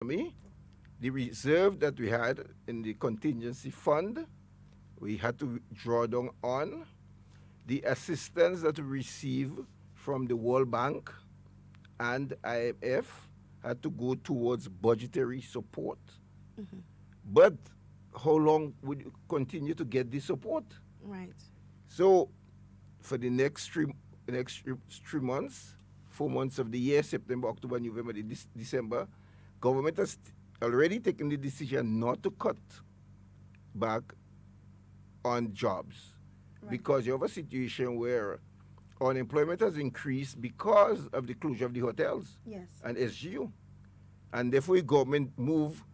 economy, the reserve that we had in the contingency fund, we had to draw down on. The assistance that we receive from the World Bank and IMF had to go towards budgetary support. Hmm. But how long would you continue to get this support? Right. So for the next three months, 4 months of the year, September, October, November, December, government has already taken the decision not to cut back on jobs Right. because you have a situation where unemployment has increased because of the closure of the hotels Yes. and SGU. And therefore, the government move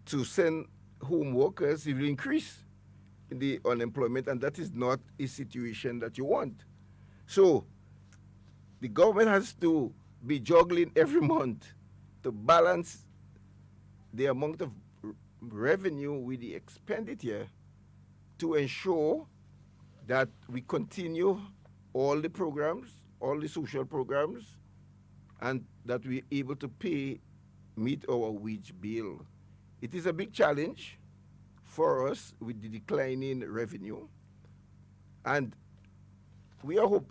to send home workers, it will increase the unemployment, and that is not a situation that you want. So the government has to be juggling every month to balance the amount of revenue with the expenditure to ensure that we continue all the programs, all the social programs, and that we're able to meet our wage bill. It is a big challenge for us with the declining revenue, and we are hope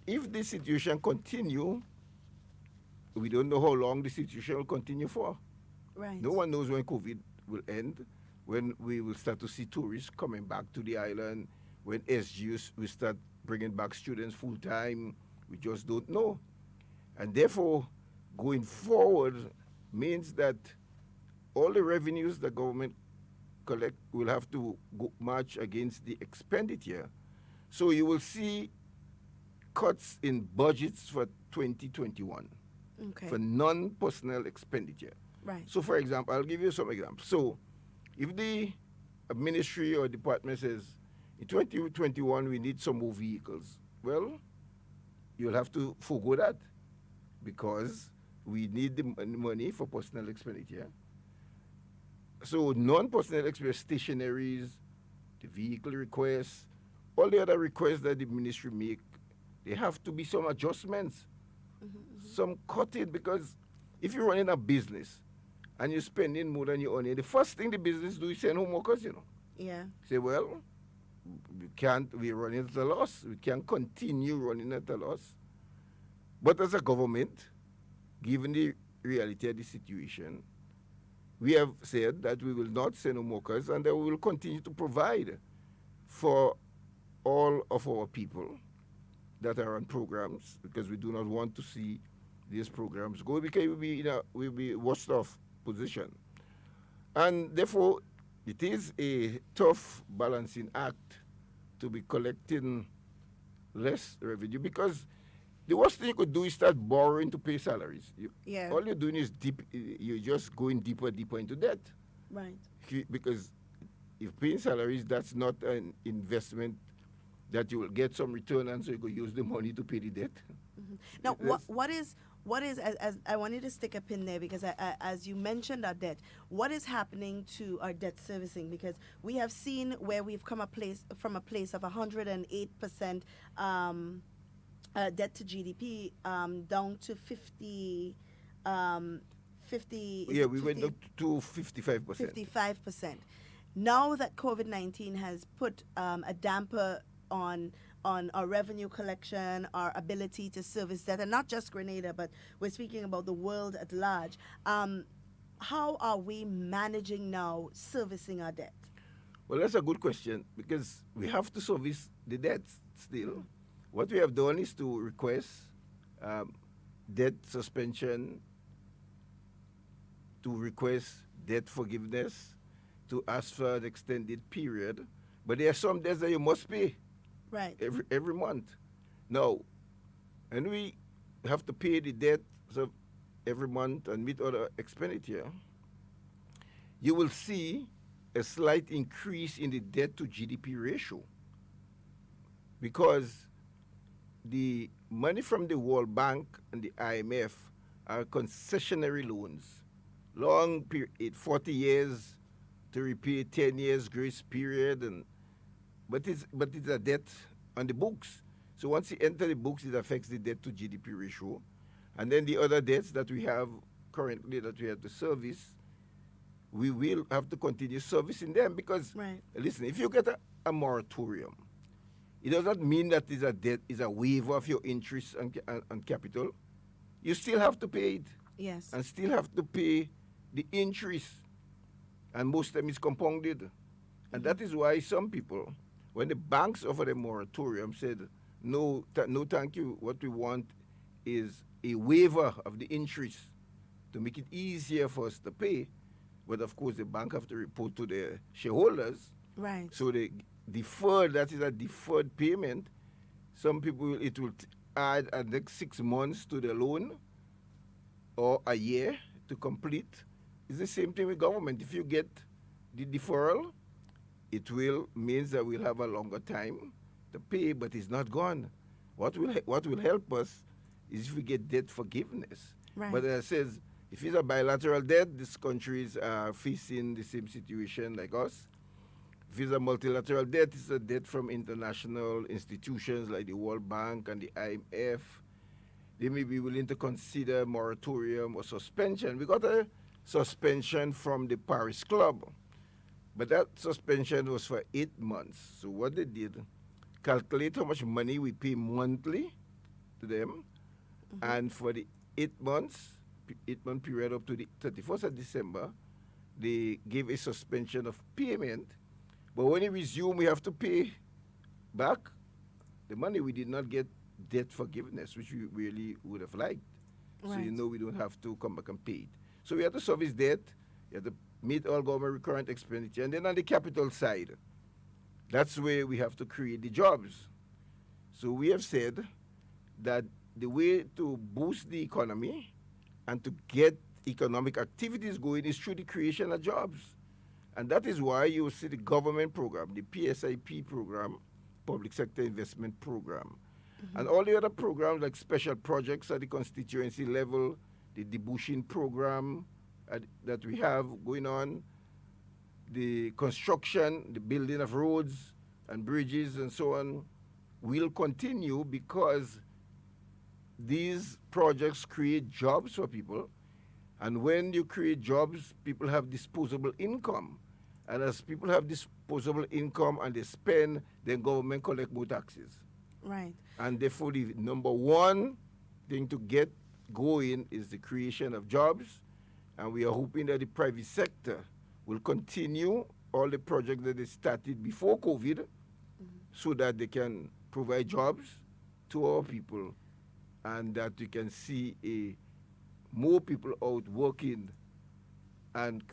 if this situation continue, we don't know how long the situation will continue for. Right. No one knows when COVID will end, when we will start to see tourists coming back to the island, when SGUs will start bringing back students full time. We just don't know. And therefore, going forward means that all the revenues the government collect will have to go match against the expenditure. So you will see cuts in budgets for 2021 Okay. for non-personnel expenditure. Right. So, for example, I'll give you some examples. So, if the ministry or department says in 2021 we need some more vehicles, well, you'll have to forego that because we need the money for personal expenditure. So, non-personal expenditure, stationaries, the vehicle requests, all the other requests that the ministry make, there have to be some adjustments, Hmm. some cutting, because if you're running a business and you're spending more than you earn, the first thing the business do is send home workers. Yeah. Say, well, we're running at a loss. We can't continue running at a loss. But as a government, given the reality of the situation, we have said that we will not send home workers and that we will continue to provide for all of our people that are on programs because we do not want to see these programs go because we'll be worst off position. And therefore, it is a tough balancing act to be collecting less revenue because the worst thing you could do is start borrowing to pay salaries. Yeah. All you're doing is you're just going deeper into debt Right. because if paying salaries, that's not an investment that you will get some return on, so you could use the money to pay the debt. Hmm. Now, what is as I wanted to stick a pin there because as you mentioned our debt, what is happening to our debt servicing? Because we have seen where we've come from a place of 108% debt to GDP down to 50. Um, 50 is Yeah, it we went 50 up to 55%. 55%. Now that COVID-19 has put a damper on our revenue collection, our ability to service debt, and not just Grenada, but we're speaking about the world at large. How are we managing now servicing our debt? Well, that's a good question because we have to service the debt still. Mm. What we have done is to request um, debt suspension, to request debt forgiveness, to ask for an extended period. But there are some debts that you must pay Right. every month. Now, and we have to pay the debt so every month and meet other expenditure. You will see a slight increase in the debt to GDP ratio because the money from the World Bank and the IMF are concessionary loans, long period, 40 years to repay, 10 years grace period, and but it's a debt on the books. So once you enter the books, it affects the debt to GDP ratio, and then the other debts that we have currently that we have to service, we will have to continue servicing them because, Right. listen, if you get a moratorium, it does not mean that is a debt, is a waiver of your interest and capital. You still have to pay it Yes. and still have to pay the interest, and most of them is compounded. And that is why some people, when the banks offered a moratorium, said, no, no thank you. What we want is a waiver of the interest to make it easier for us to pay. But of course, the bank have to report to their shareholders. Right. So they deferred, that is a deferred payment. Some people, it will add the next 6 months to the loan or a year to complete. It's the same thing with government. If you get the deferral, it will means that we'll have a longer time to pay, but it's not gone. What will help us is if we get debt forgiveness. Right. But as I says, if it's a bilateral debt, these countries are facing the same situation like us. If it's a multilateral debt, it's a debt from international institutions like the World Bank and the IMF. They may be willing to consider moratorium or suspension. We got a suspension from the Paris Club, but that suspension was for 8 months. So what they did, calculate how much money we pay monthly to them, and for the 8 months, 8-month period up to the 31st of December, they gave a suspension of payment. But when it resumed, we have to pay back the money. We did not get debt forgiveness, which we really would have liked. So Right. we don't have to come back and pay it. So we have to service debt, we have to meet all government recurrent expenditure. And then on the capital side, that's where we have to create the jobs. So we have said that the way to boost the economy and to get economic activities going is through the creation of jobs. And that is why you see the government program, the PSIP program, Public Sector Investment Program, and all the other programs like special projects at the constituency level, the debushing program that we have going on, the construction, the building of roads and bridges and so on, will continue because these projects create jobs for people. And when you create jobs, people have disposable income. And as people have disposable income and they spend, then government collect more taxes. Right. And therefore, the number one thing to get going is the creation of jobs. And we are hoping that the private sector will continue all the projects that they started before COVID so that they can provide jobs to our people and that we can see more people out working and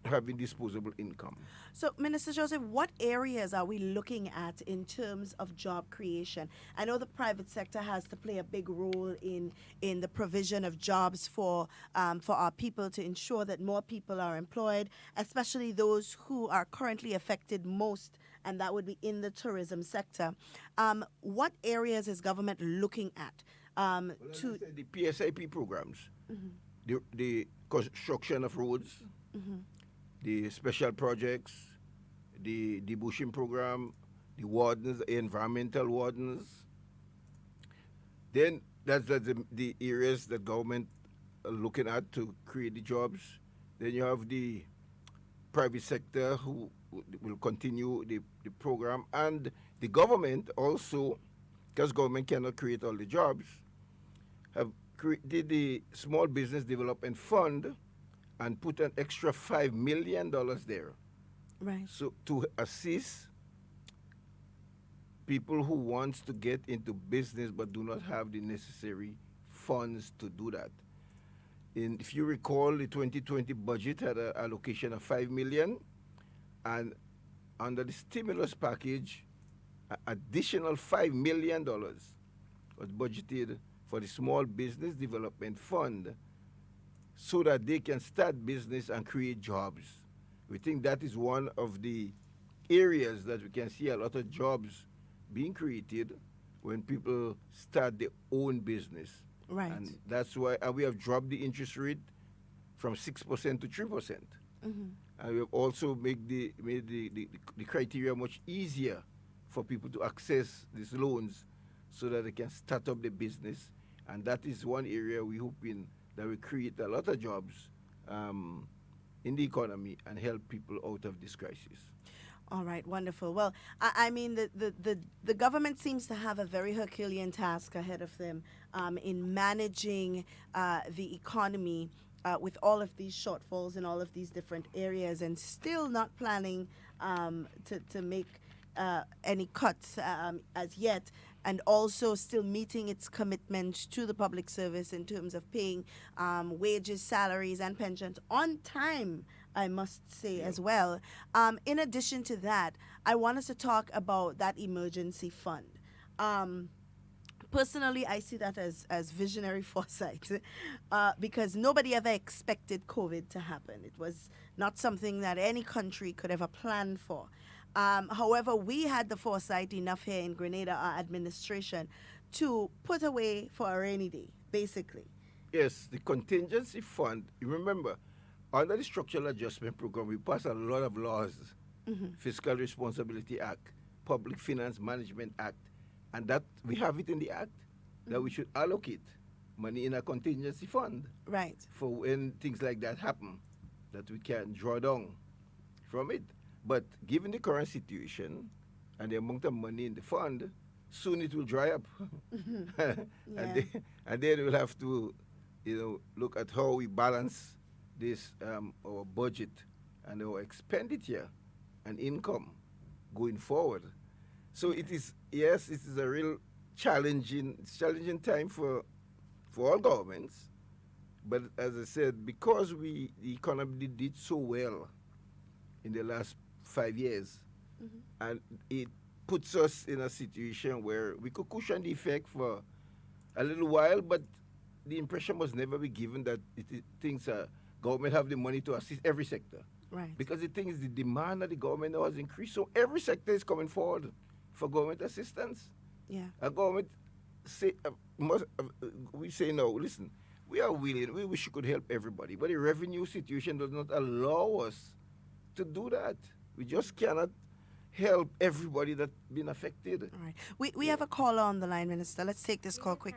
having disposable income. So, Minister Joseph, what areas are we looking at in terms of job creation? I know the private sector has to play a big role in the provision of jobs for our people to ensure that more people are employed, especially those who are currently affected most, and that would be in the tourism sector. What areas is government looking at to the PSIP programs, the construction of roads, the special projects, the debushing program, the wardens, the environmental wardens. Then that's the areas that government are looking at to create the jobs. Then you have the private sector who will continue the program, and the government also, because government cannot create all the jobs, have created the Small Business Development Fund and put an extra $5 million there. right? So to assist people who wants to get into business but do not have the necessary funds to do that. If you recall, the 2020 budget had an allocation of $5 million, and under the stimulus package, additional $5 million was budgeted for the Small Business Development Fund so that they can start business and create jobs. We think that is one of the areas that we can see a lot of jobs being created when people start their own business. Right. And that's why we have dropped the interest rate from 6% to 3%. And we have also made the criteria much easier for people to access these loans so that they can start up the business. And that is one area we hoping that will create a lot of jobs in the economy and help people out of this crisis. All right, wonderful. Well, I mean, the government seems to have a very Herculean task ahead of them in managing the economy with all of these shortfalls in all of these different areas, and still not planning to make any cuts as yet, and also still meeting its commitment to the public service in terms of paying wages, salaries, and pensions on time, I must say, as well. In addition to that, I want us to talk about that emergency fund. Personally, I see that as visionary foresight because nobody ever expected COVID to happen. It was not something that any country could ever plan for. However, we had the foresight enough here in Grenada, our administration, to put away for a rainy day, basically. Yes, the contingency fund, you remember, under the Structural Adjustment Program, we passed a lot of laws, Fiscal Responsibility Act, Public Finance Management Act, and that we have it in the Act that we should allocate money in a contingency fund Right. for when things like that happen, that we can draw down from it. But given the current situation and the amount of money in the fund, soon it will dry up. Yeah. And then we'll have to, look at how we balance this, our budget and our expenditure and income going forward. So it is, yes, it is a real challenging time for all governments. But as I said, because the economy did so well in the last 5 years, and it puts us in a situation where we could cushion the effect for a little while, but the impression must never be given that things are, government have the money to assist every sector. Right. Because the thing is, the demand of the government now has increased, so every sector is coming forward for government assistance. Yeah. A government we say no, listen, we are willing, we wish we could help everybody, but the revenue situation does not allow us to do that. We just cannot help everybody that's been affected. All right. We have a caller on the line, Minister. Let's take this call quick.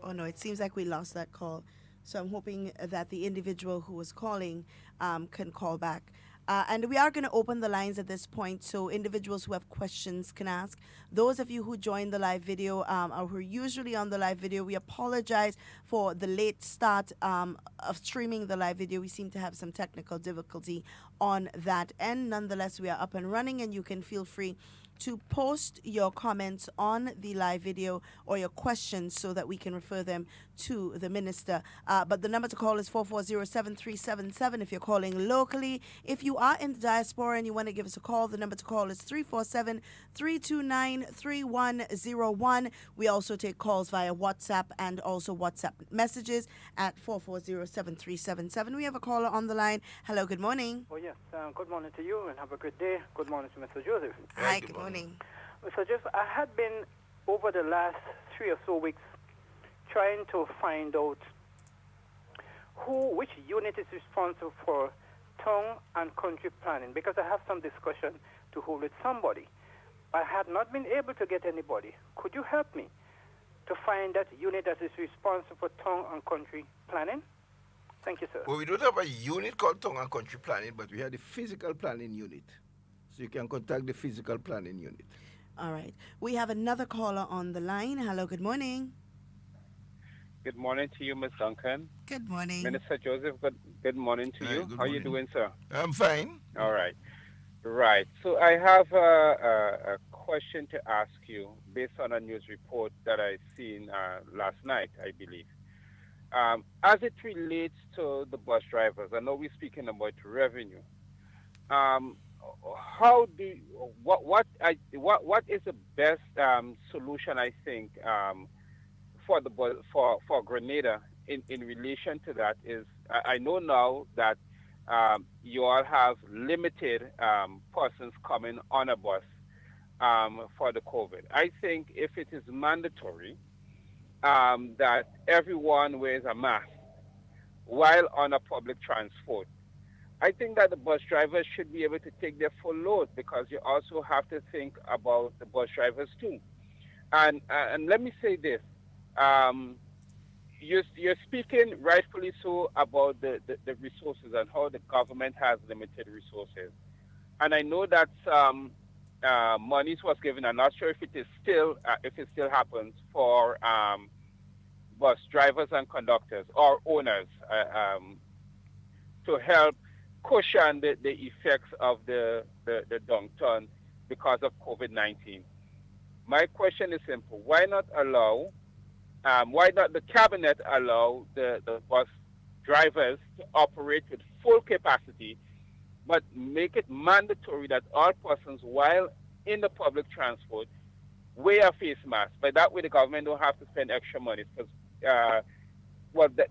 Oh, no, it seems like we lost that call. So I'm hoping that the individual who was calling can call back. And we are going to open the lines at this point so individuals who have questions can ask. Those of you who joined the live video or who are usually on the live video, we apologize for the late start of streaming the live video. We seem to have some technical difficulty on that end. Nonetheless, we are up and running, and you can feel free to post your comments on the live video or your questions so that we can refer them to the minister. But the number to call is 440-7377 if you're calling locally. If you are in the diaspora and you want to give us a call, the number to call is 347-329-3101. We also take calls via WhatsApp and also WhatsApp messages at 440-7377. We have a caller on the line. Hello, good morning. Oh, yes. Good morning to you and have a good day. Good morning to Mr. Joseph. Hi, good morning. Mr. Joseph, I had been over the last 3 or so weeks trying to find out which unit is responsible for town and country planning, because I have some discussion to hold with somebody. I had not been able to get anybody. Could you help me to find that unit that is responsible for town and country planning? Thank you, sir. Well, we don't have a unit called Town and Country Planning, but we have the Physical Planning Unit. So you can contact the Physical Planning Unit. All right. We have another caller on the line. Hello, good morning. Good morning to you, Ms. Duncan. Good morning. Minister Joseph, good morning to you. How are you doing, sir? I'm fine. All right. Right. So I have a question to ask you based on a news report that I seen last night, I believe. As it relates to the bus drivers, I know we're speaking about revenue. What is the best solution, I think, for Grenada in relation to that is I know now that you all have limited persons coming on a bus for the COVID. I think if it is mandatory that everyone wears a mask while on a public transport, I think that the bus drivers should be able to take their full load, because you also have to think about the bus drivers too. And let me say this. you're speaking rightfully so about the resources and how the government has limited resources. And I know that monies was given. I'm not sure if it is still if it still happens for bus drivers and conductors or owners to help cushion the effects of the downturn because of COVID-19. My question is simple: why not the cabinet allow the bus drivers to operate with full capacity, but make it mandatory that all persons while in the public transport wear a face mask? By that way, the government don't have to spend extra money. Because,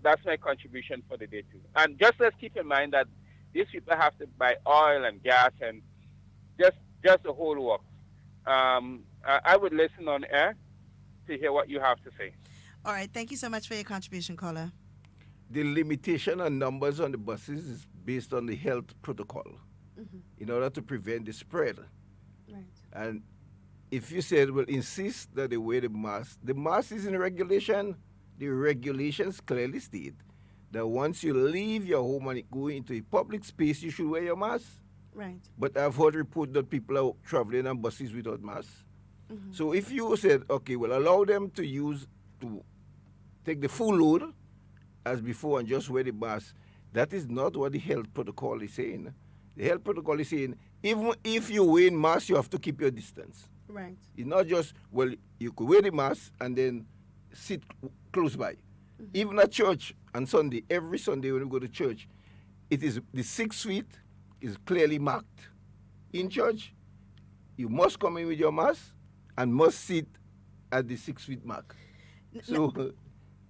that's my contribution for the day too. And just let's keep in mind that these people have to buy oil and gas and just the whole works. I would listen on air to hear what you have to say. All right. Thank you so much for your contribution, caller. The limitation on numbers on the buses is based on the health protocol in order to prevent the spread. Right. And if you said, well, insist that they wear the mask is in regulation. The regulations clearly state that once you leave your home and go into a public space, you should wear your mask. Right. But I've heard report that people are traveling on buses without masks. So if you said, okay, well, allow them to take the full load as before and just wear the mask, that is not what the health protocol is saying. The health protocol is saying, even if you wear mask, you have to keep your distance. Right. It's not just, well, you could wear the mask and then sit close by. Even at church on Sunday, every Sunday when you go to church, it is the 6 feet is clearly marked. In church, you must come in with your mask and must sit at the 6 feet mark.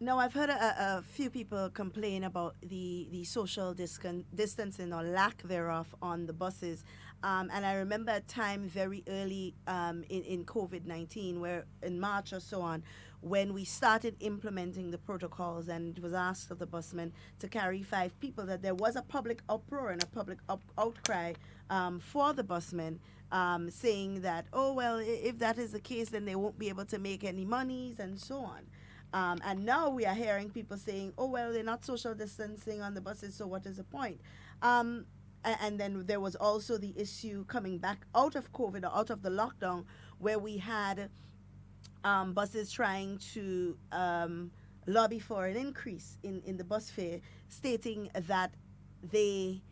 Now, I've heard a few people complain about the social distancing or lack thereof on the buses. And I remember a time very early in COVID-19, where in March or so on, when we started implementing the protocols and it was asked of the busmen to carry 5 people, that there was a public uproar and a public outcry for the busmen, saying that, oh, well, if that is the case, then they won't be able to make any monies and so on. And now we are hearing people saying, oh, well, they're not social distancing on the buses, so what is the point? And then there was also the issue coming back out of COVID or out of the lockdown, where we had buses trying to lobby for an increase in the bus fare, stating that they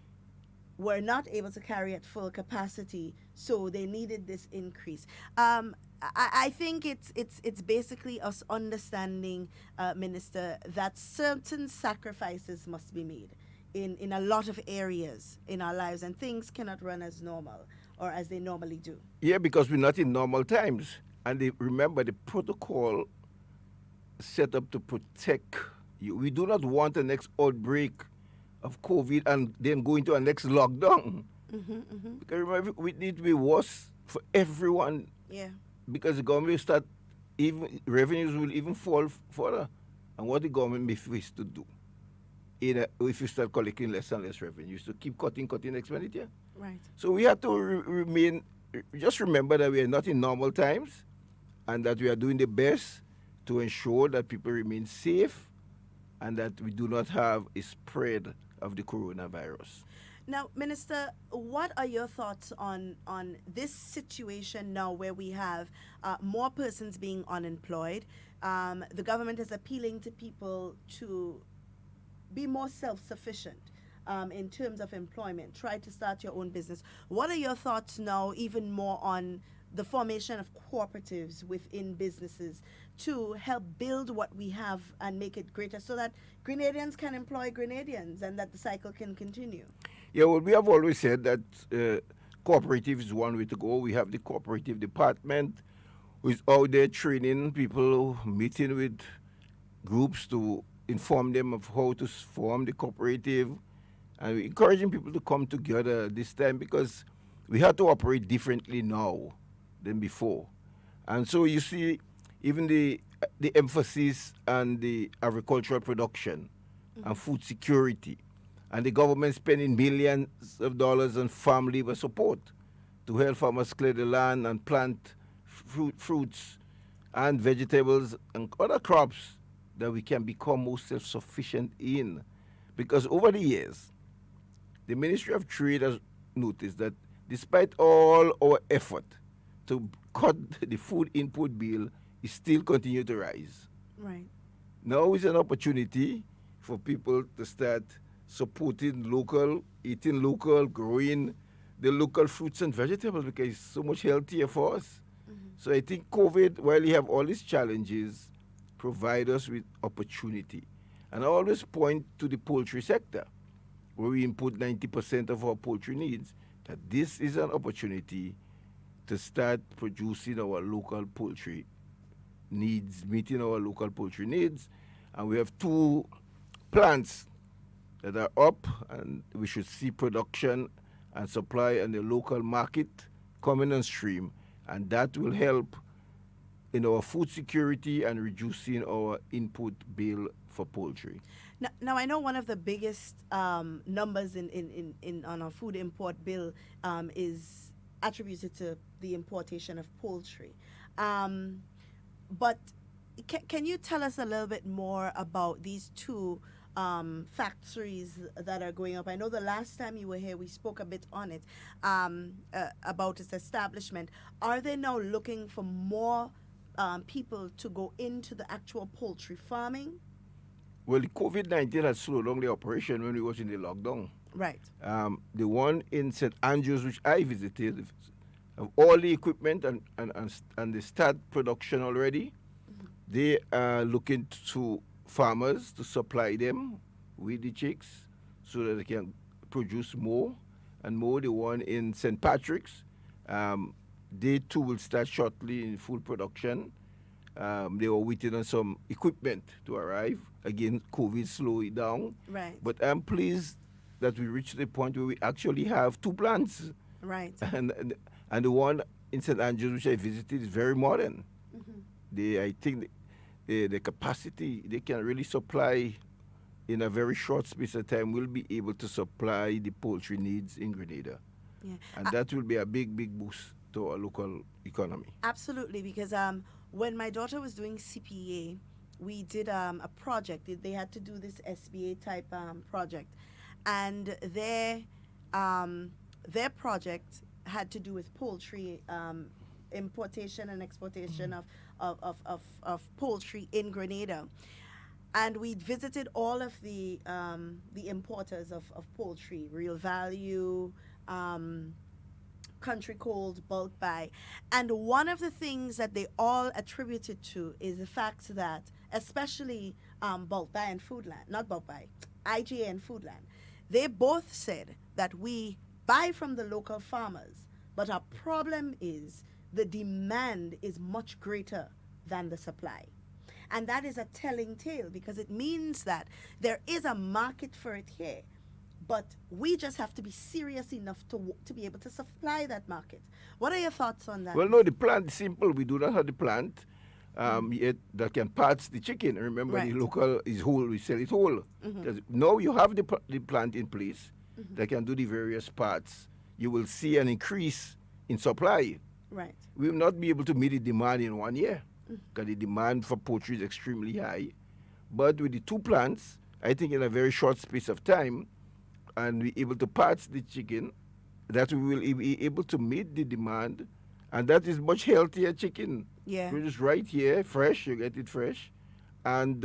were not able to carry at full capacity, so they needed this increase. I think it's basically us understanding, Minister, that certain sacrifices must be made in a lot of areas in our lives, and things cannot run as normal or as they normally do. Yeah, because we're not in normal times. And remember, the protocol set up to protect you. We do not want the next outbreak of COVID and then go into a next lockdown. Because remember, it need to be worse for everyone. Yeah. Because the government will start, even revenues will even fall further. And what the government may face to do if you start collecting less and less revenues, to keep cutting expenditure. Right. So we have to just remember that we are not in normal times and that we are doing the best to ensure that people remain safe and that we do not have a spread of the coronavirus. Now, Minister, what are your thoughts on this situation now where we have more persons being unemployed? The government is appealing to people to be more self-sufficient in terms of employment. Try to start your own business. What are your thoughts now, even more on the formation of cooperatives within businesses to help build what we have and make it greater so that Grenadians can employ Grenadians and that the cycle can continue? Yeah, well, we have always said that cooperative is one way to go. We have the cooperative department who is out there training people, meeting with groups to inform them of how to form the cooperative, and we're encouraging people to come together this time because we have to operate differently now than before. And so you see even the emphasis on the agricultural production and food security, and the government spending millions of dollars on farm labor support to help farmers clear the land and plant fruits and vegetables and other crops that we can become more self-sufficient in. Because over the years, the Ministry of Trade has noticed that despite all our effort to cut the food input bill, it still continue to rise. Right. Now is an opportunity for people to start supporting local, eating local, growing the local fruits and vegetables because it's so much healthier for us. So I think COVID, while you have all these challenges, provide us with opportunity. And I always point to the poultry sector, where we input 90% of our poultry needs, that this is an opportunity to start producing our local poultry needs, meeting our local poultry needs. And we have 2 plants that are up, and we should see production and supply in the local market coming on stream, and that will help in our food security and reducing our input bill for poultry. Now I know one of the biggest numbers in on our food import bill is attributed to the importation of poultry. But can you tell us a little bit more about these 2 factories that are going up? I know the last time you were here, we spoke a bit on it, about its establishment. Are they now looking for more people to go into the actual poultry farming? Well, the COVID-19 has slowed down the operation when we was in the lockdown. Right. The one in St. Andrews, which I visited, have all the equipment and they start production already. They are looking to farmers to supply them with the chicks so that they can produce more and more. The one in St. Patrick's, they too will start shortly in full production. They were waiting on some equipment to arrive. Again, COVID slowed it down. Right. But I'm pleased that we reached the point where we actually have 2 plants. Right. And the one in St. Andrews, which I visited, is very modern. I think the capacity they can really supply in a very short space of time will be able to supply the poultry needs in Grenada. Yeah. And that will be a big, big boost to our local economy. Absolutely, because when my daughter was doing CPA, we did a project. They had to do this SBA type project, and their project had to do with poultry importation and exportation of poultry in Grenada. And we visited all of the importers of poultry, Real Value, Country Cold, Bulk Buy. And one of the things that they all attributed to is the fact that, especially Bulk Buy and Foodland, not Bulk Buy, IGA and Foodland, they both said that we buy from the local farmers, but our problem is the demand is much greater than the supply. And that is a telling tale, because it means that there is a market for it here, but we just have to be serious enough to be able to supply that market. What are your thoughts on that? Well, no, the plant is simple. We do not have the plant yet that can parts the chicken. Remember, Right. the local is whole. We sell it whole. Now you have the plant in place that can do the various parts. You will see an increase in supply. Right. We will not be able to meet the demand in 1 year because the demand for poultry is extremely high. But with the 2 plants, I think in a very short space of time, and we able to parts the chicken, that we will be able to meet the demand, and that is much healthier chicken. Yeah. Produced right here, fresh, you get it fresh. And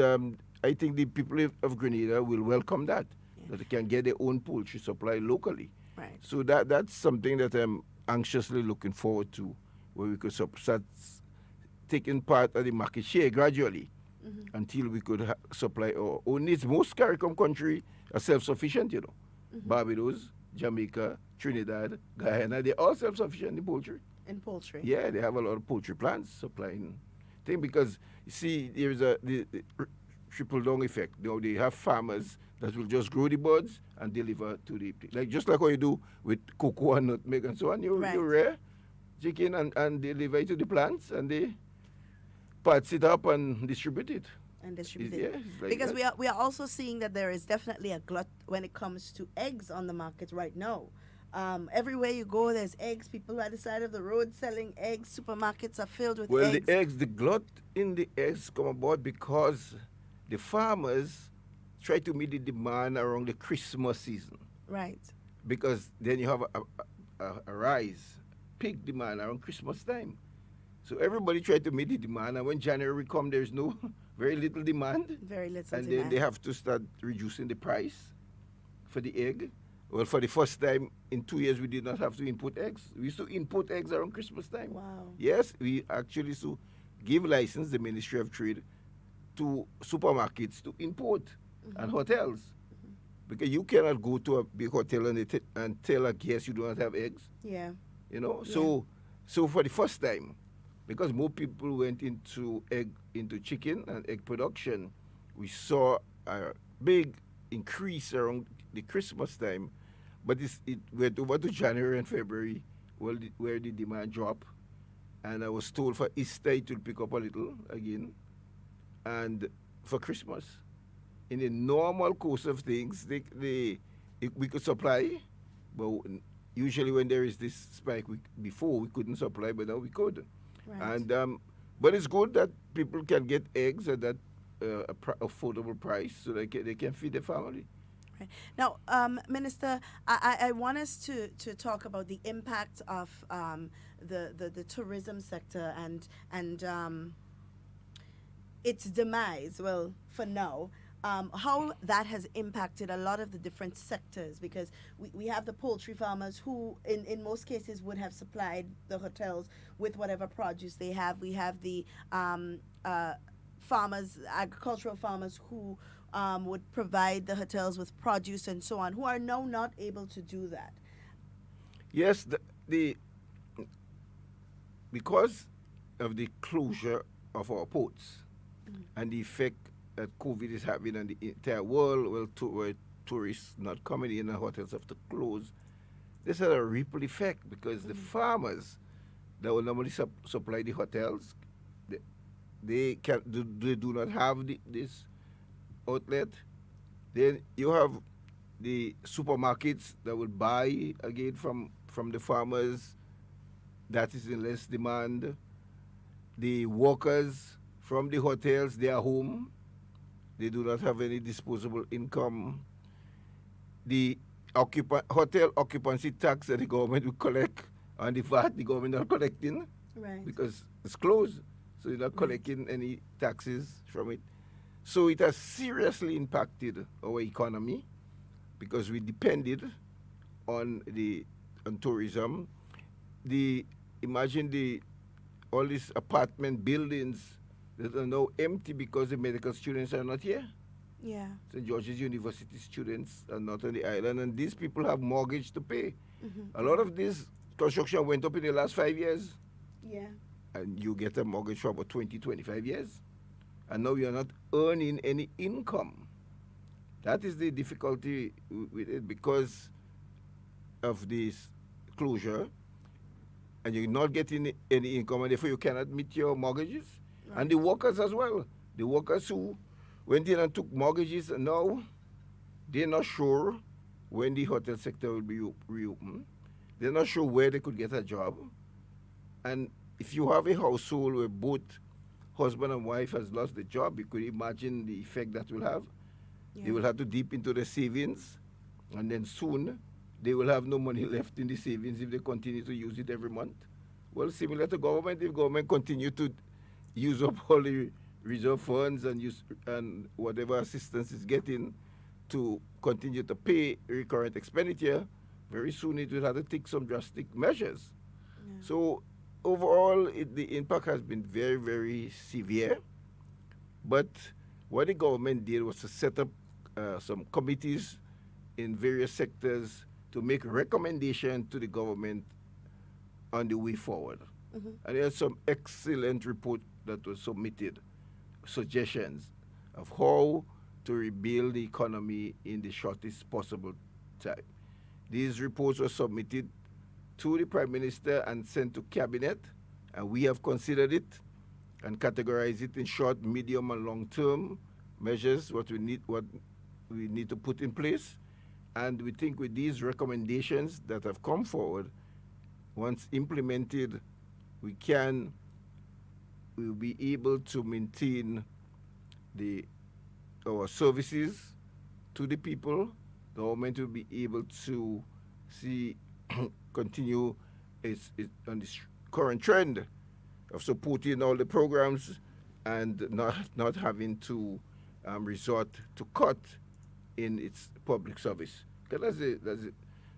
I think the people of Grenada will welcome that, that they can get their own poultry supply locally. Right. So that's something that I'm anxiously looking forward to, where we could start taking part of the market share gradually until we could supply our own needs. Most CARICOM countries are self-sufficient, you know. Barbados, Jamaica, Trinidad, Guyana, they're all self-sufficient in poultry. In poultry. Yeah, they have a lot of poultry plants supplying thing, because you see there's the triple down effect. You know, they have farmers that will just grow the birds and deliver to the, like just like what you do with cocoa and nutmeg and so on. You rear chicken and deliver it to the plants, and they parts it up and distribute it. And distribute it. Yeah, it's like because that. we are also seeing that there is definitely a glut when it comes to eggs on the market right now. Everywhere you go, there's eggs. People at the side of the road selling eggs. Supermarkets are filled with eggs. The glut in the eggs come about because the farmers try to meet the demand around the Christmas season, Right. because then you have a rise, peak demand around Christmas time. So everybody try to meet the demand, and when January come, there's no very little demand, Very little and demand. then they have to start reducing the price for the egg. Well, for the first time in 2 years, we did not have to input eggs. We used to input eggs around Christmas time. Wow. Yes, we actually used to give license, the Ministry of Trade, to supermarkets to import and hotels. Because you cannot go to a big hotel and tell a guest you do not have eggs. Yeah. You know, Yeah. so for the first time, because more people went into chicken and egg production, we saw a big increase around the Christmas time, but it went over to January and February, where the demand dropped, and I was told for Easter it will pick up a little again, and for Christmas, in the normal course of things, we could supply, but usually when there is this spike, before we couldn't supply, but now we could. Right. And but it's good that people can get eggs at that affordable price, so they can feed their family. Right. Now, Minister, I want us to talk about the impact of the tourism sector and its demise. Well, for now. How that has impacted a lot of the different sectors, because we have the poultry farmers who in most cases would have supplied the hotels with whatever produce they have. We have the farmers, agricultural farmers who would provide the hotels with produce and so on, who are now not able to do that. Yes, because of the closure of our ports and the effect that COVID is having on the entire world, where tourists not coming in and hotels have to close, this had a ripple effect, because the farmers that will normally supply the hotels, they do not have this outlet. Then you have the supermarkets that will buy again from the farmers, that is in less demand. The workers from the hotels, they are home. They do not have any disposable income. The hotel occupancy tax that the government will collect, and the VAT the government not collecting, Right. because it's closed, so they're not collecting any taxes from it. So it has seriously impacted our economy, because we depended on tourism. Imagine all these apartment buildings that are now empty because the medical students are not here. Yeah. St. George's University students are not on the island, and these people have mortgage to pay. A lot of this construction went up in the last 5 years, Yeah. and you get a mortgage for about 20, 25 years, and now you're not earning any income. That is the difficulty with it, because of this closure, and you're not getting any income, and therefore you cannot meet your mortgages. Right. And the workers as well. The workers who went in and took mortgages, and now they're not sure when the hotel sector will be reopened. They're not sure where they could get a job. And if you have a household where both husband and wife has lost the job, you could imagine the effect that will have. Yeah. They will have to dip into their savings, and then soon they will have no money left in the savings if they continue to use it every month. Well, similar to government, if government continue to use up all the reserve funds and whatever assistance is getting to continue to pay recurrent expenditure, very soon it will have to take some drastic measures. Yeah. So overall, the impact has been very, very severe. But what the government did was to set up some committees in various sectors to make recommendation to the government on the way forward. And there's some excellent report that was submitted, suggestions of how to rebuild the economy in the shortest possible time. These reports were submitted to the Prime Minister and sent to Cabinet, and we have considered it and categorized it in short, medium, and long-term measures, what we need to put in place. And we think with these recommendations that have come forward, once implemented, we'll be able to maintain the our services to the people, the government will be able to see continue its on this current trend of supporting all the programs and not having to resort to cut in its public service. 'Cause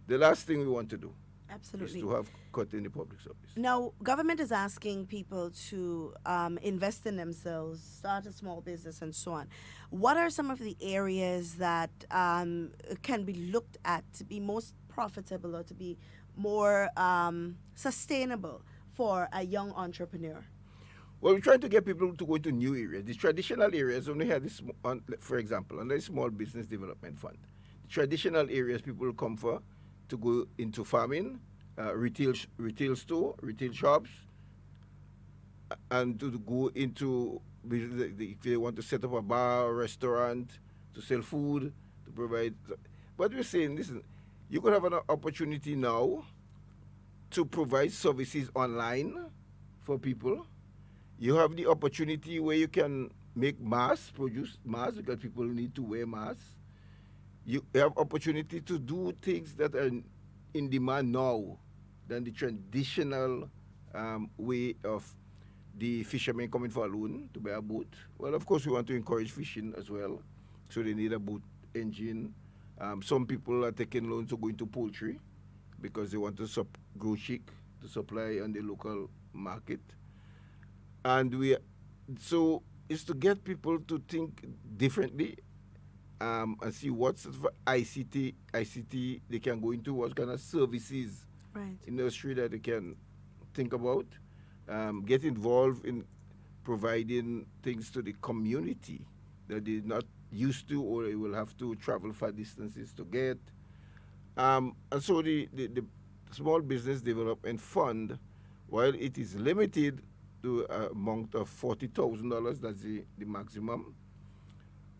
the last thing we want to do is Absolutely. to have cut in the public service. Now, government is asking people to invest in themselves, start a small business, and so on. What are some of the areas that can be looked at to be most profitable or to be more sustainable for a young entrepreneur? Well, we're trying to get people to go into new areas. The traditional areas only have this, for example, under the Small Business Development Fund. The traditional areas people will come for to go into farming, retail store, retail shops, and to go into if they want to set up a bar, restaurant, to sell food, to provide. But we're saying, listen, you could have an opportunity now to provide services online for people. You have the opportunity where you can produce masks because people need to wear masks. You have opportunity to do things that are in demand now than the traditional way of the fishermen coming for a loan to buy a boat. Well, of course, we want to encourage fishing as well, so they need a boat engine. Some people are taking loans to go into poultry because they want to grow chick to supply on the local market. And so it's to get people to think differently and see what sort of ICT they can go into, what kind of services Right. industry that they can think about, get involved in providing things to the community that they're not used to or they will have to travel far distances to get. And so the Small Business Development Fund, while it is limited to an amount of $40,000, that's the maximum.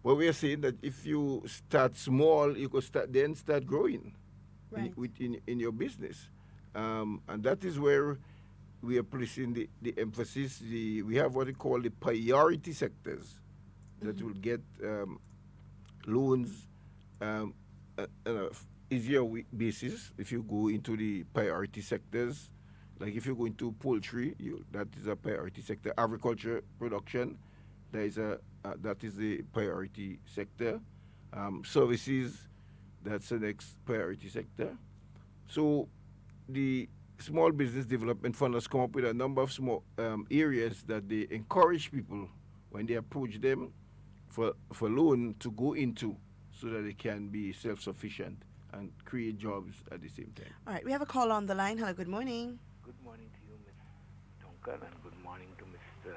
But we are saying that if you start small, you could start growing Right. in your business. And that is where we are placing the emphasis. We have what we call the priority sectors that will get loans on an easier basis if you go into the priority sectors. Like if you go into poultry, that is a priority sector. Agriculture production, that is the priority sector. Services, that's the next priority sector. So the Small Business Development Fund has come up with a number of small areas that they encourage people when they approach them for loan to go into so that they can be self-sufficient and create jobs at the same time. All right. We have a call on the line. Hello. Good morning. Good morning to you, Ms. Duncan, and good morning to Mr.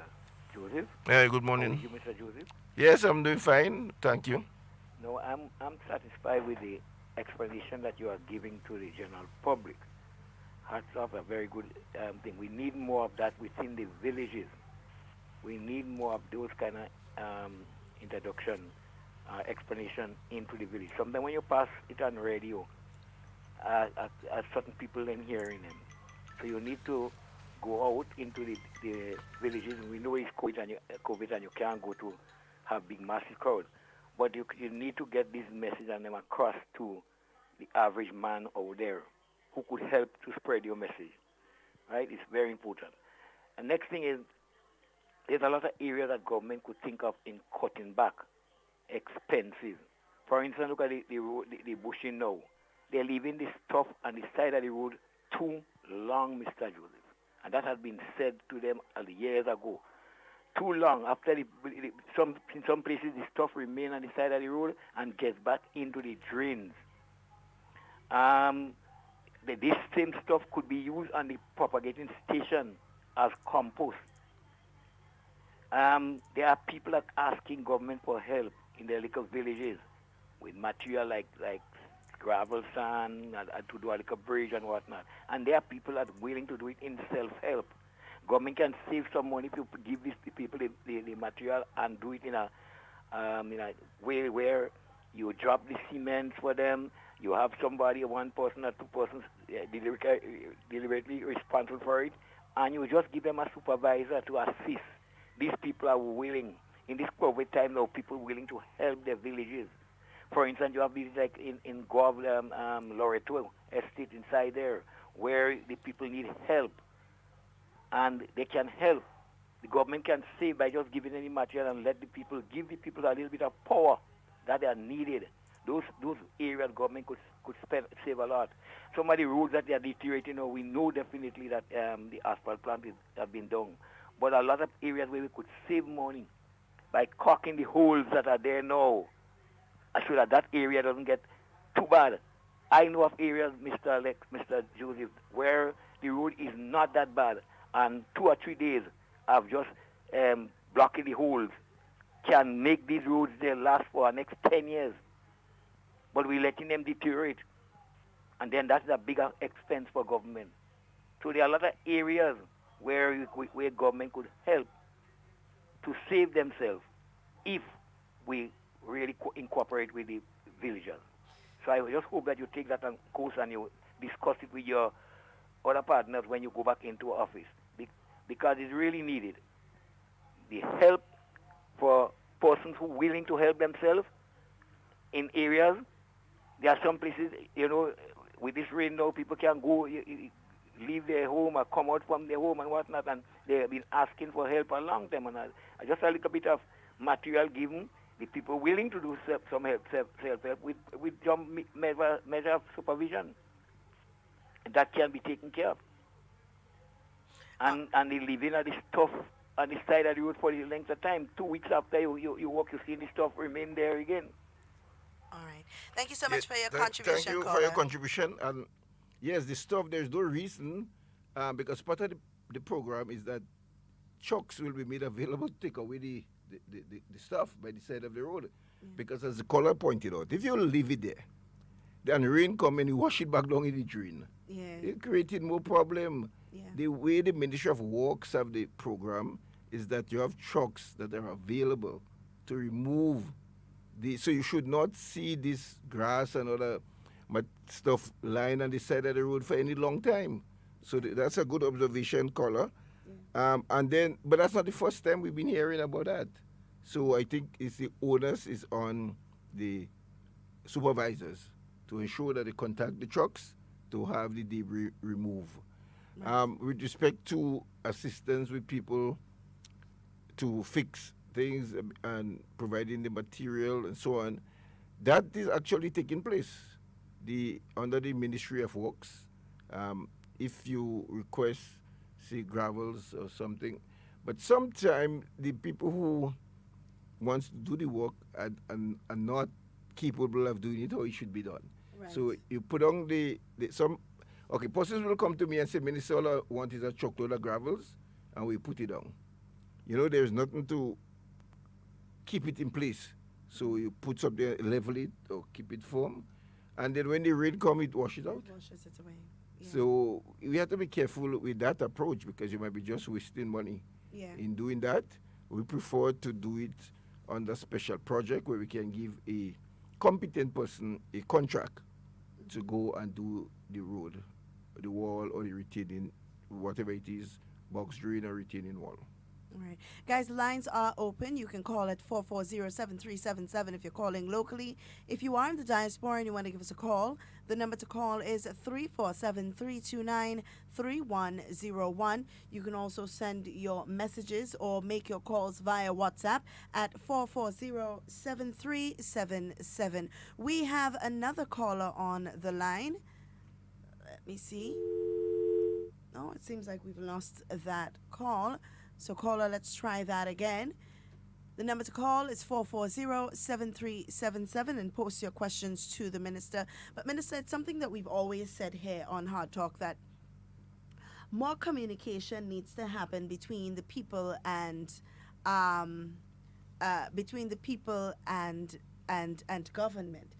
Joseph. Hey, good How are morning. you, Mr. Joseph? Yes, I'm doing fine. Thank you. No, I'm satisfied with the explanation that you are giving to the general public. Hats off, a very good thing. We need more of that within the villages. We need more of those kind of introduction, explanation into the village. Sometimes when you pass it on radio, certain people then hearing them. So you need to go out into the villages. We know it's COVID and you can't go to have big massive crowd. But you need to get this message and them across to the average man over there who could help to spread your message. Right? It's very important. And next thing is, there's a lot of areas that government could think of in cutting back expenses. For instance, look at the bushing now. They're leaving the stuff on the side of the road too long, Mr. Joseph. And that has been said to them years ago. Too long. After in some places, the stuff remains on the side of the road and gets back into the drains. This same stuff could be used on the propagating station as compost. There are people that are asking government for help in their little villages with material like gravel, sand, and to do a little bridge and whatnot. And there are people that are willing to do it in self-help. Government can save some money if you give these people the material and do it in a way where you drop the cement for them. You have somebody, one person or two persons, deliberately responsible for it, and you just give them a supervisor to assist. These people are willing. in this COVID time now, people willing to help their villages. For instance, you have villages like in Gov, Loreto Estate inside there, where the people need help, and they can help. The government can save by just giving any material and give the people a little bit of power that they are needed. Those areas government could save a lot. Some of the roads that they are deteriorating, we know definitely that the asphalt plant have been done. But a lot of areas where we could save money by caulking the holes that are there now, so that area doesn't get too bad. I know of areas, Mr. Joseph, where the road is not that bad, and 2 or 3 days of just blocking the holes can make these roads there last for the next 10 years. But we're letting them deteriorate, and then that's a bigger expense for government. So there are a lot of areas where government could help to save themselves if we really incorporate with the villagers. So I just hope that you take that on course and you discuss it with your other partners when you go back into office, because it's really needed. The help for persons who are willing to help themselves in areas. There are some places, with this rain now, people can go, leave their home or come out from their home and whatnot, and they have been asking for help a long time. And I just a little bit of material given, the people willing to do some self-help with some measure of supervision. That can be taken care of. And they live in the stuff on the side of the road for the length of time. 2 weeks after you walk, you see the stuff remain there again. All right. Thank you so much for your contribution. Thank you for your contribution. And yes, the stuff, there's no reason, because part of the program is that trucks will be made available to take away the stuff by the side of the road. Yeah. Because as the caller pointed out, if you leave it there, then rain come and you wash it back down in the drain. Yeah. It created more problem. Yeah. The way the Ministry of Works have the program is that you have trucks that are available to remove so you should not see this grass and other stuff lying on the side of the road for any long time. So that's a good observation, caller. Yeah. But that's not the first time we've been hearing about that. So I think the onus is on the supervisors to ensure that they contact the trucks to have the debris removed. Right. With respect to assistance with people to fix things and providing the material and so on, that is actually taking place under the Ministry of Works. If you request, say, gravels or something, but sometimes the people who wants to do the work are not capable of doing it how it should be done. Right. So you put on persons will come to me and say, Minister, all I want is a truckload of gravels, and we put it down. There's nothing to keep it in place. So you put something, level it, or keep it firm, and then when the rain comes, it washes out. It washes it away. Yeah. So we have to be careful with that approach, because you might be just wasting money in doing that. We prefer to do it on the special project where we can give a competent person a contract to go and do the road, the wall, or the retaining, whatever it is, box drain or retaining wall. All right. Guys, the lines are open. You can call at 440-7377 if you're calling locally. If you are in the diaspora and you want to give us a call, the number to call is 347-329-3101. You can also send your messages or make your calls via WhatsApp at 440-7377. We have another caller on the line. Let me see. No, it seems like we've lost that call. So caller, let's try that again. The number to call is 440-7377 and post your questions to the minister. But Minister, it's something that we've always said here on Hard Talk, that more communication needs to happen between the people and government.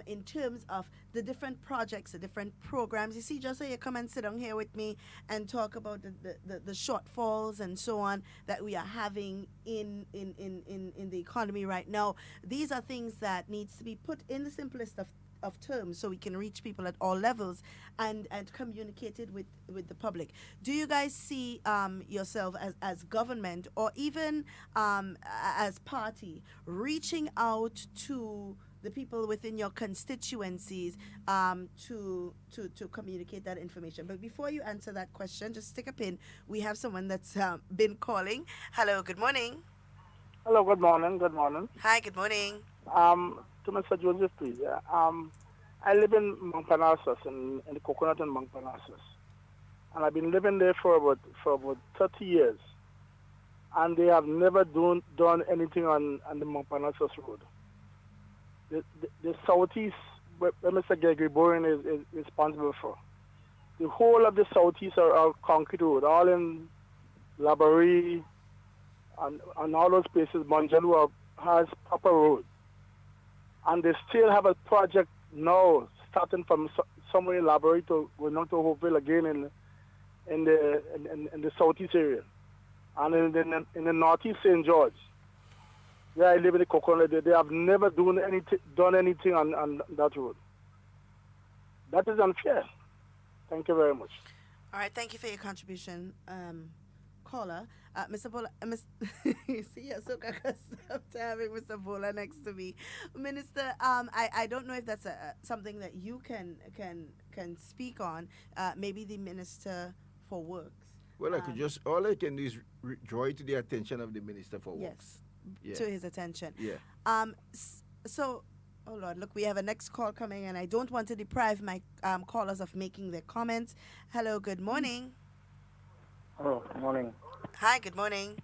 In terms of the different projects, the different programs. You see, just so you come and sit down here with me and talk about the shortfalls and so on that we are having in the economy right now. These are things that needs to be put in the simplest of of terms so we can reach people at all levels and communicate it with the public. Do you guys see yourself as government or even as party reaching out to the people within your constituencies to communicate that information? But before you answer that question, just stick a pin. We have someone that's been calling. Hello, good morning. Hello, good morning. Good morning. Hi, good morning. To Mr. Joseph, please. I live in Montparnasse, in the Coconut in Montparnasse, and I've been living there for about 30 years, and they have never done anything on the Montparnasse Road. The southeast, where Mr. Gregory Boring is responsible for, the whole of the southeast are concrete road, all in Laborie and all those places. Monjalua has proper road, and they still have a project now starting from somewhere in Laborie to going on to Hopeville again in the southeast area, and in the northeast St. George. Where I live in the Coconut, they have never done anything on that road. That is unfair. Thank you very much. All right, thank you for your contribution, caller. Mr. Bola, you see, you're so accustomed to having Mr. Bola next to me. Minister, I don't know if that's something that you can speak on. Maybe the Minister for Works. Well, all I can do is draw it to the attention of the Minister for Works. Yes. Yeah. To his attention. Yeah. So, oh Lord, look, we have a next call coming, and I don't want to deprive my callers of making their comments. Hello, good morning. Hello, good morning. Hi, good morning.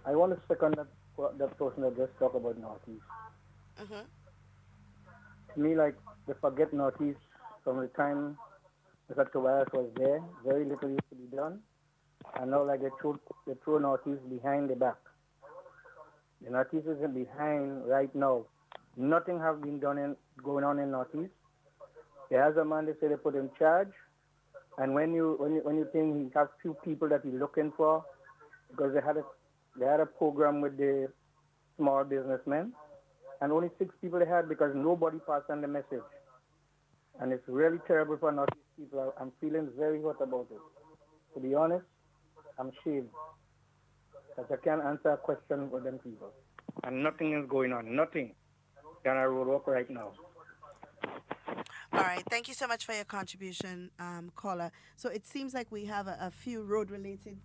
I want to second that person that just talked about Northeast. To me, like, they forget Northeast from the time Mr. Tobias was there. Very little used to be done. And now, like, they throw Northeast behind the back. The Northeast is behind right now. Nothing has been going on in Northeast. There has a man they say they put in charge, and when you think he has few people that he's looking for, because they had a program with the small businessmen, and only 6 people they had because nobody passed on the message, and it's really terrible for Northeast people. I'm feeling very hot about it. To be honest, I'm ashamed. Because I can't answer a question for them people. And nothing is going on. Nothing. Can I road walk right now? All right. Thank you so much for your contribution, caller. So it seems like we have a few road-related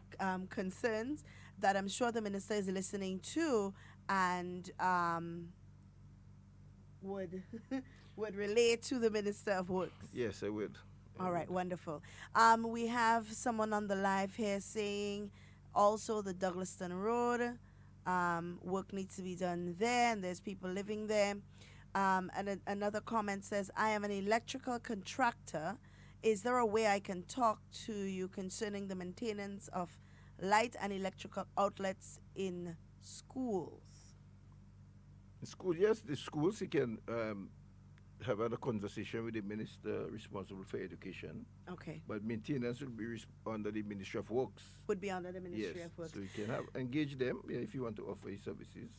concerns that I'm sure the minister is listening to and would relate to the Minister of Works. Yes, I would. All right. Wonderful. We have someone on the live here saying, also, the Douglaston Road, work needs to be done there, and there's people living there. And another comment says, I am an electrical contractor. Is there a way I can talk to you concerning the maintenance of light and electrical outlets in schools? In school, yes, the schools, you can have a conversation with the minister responsible for education. Okay. But maintenance will be under the Ministry of Works. Would be under the Ministry Yes, of Works. so you can engage them if you want to offer your services.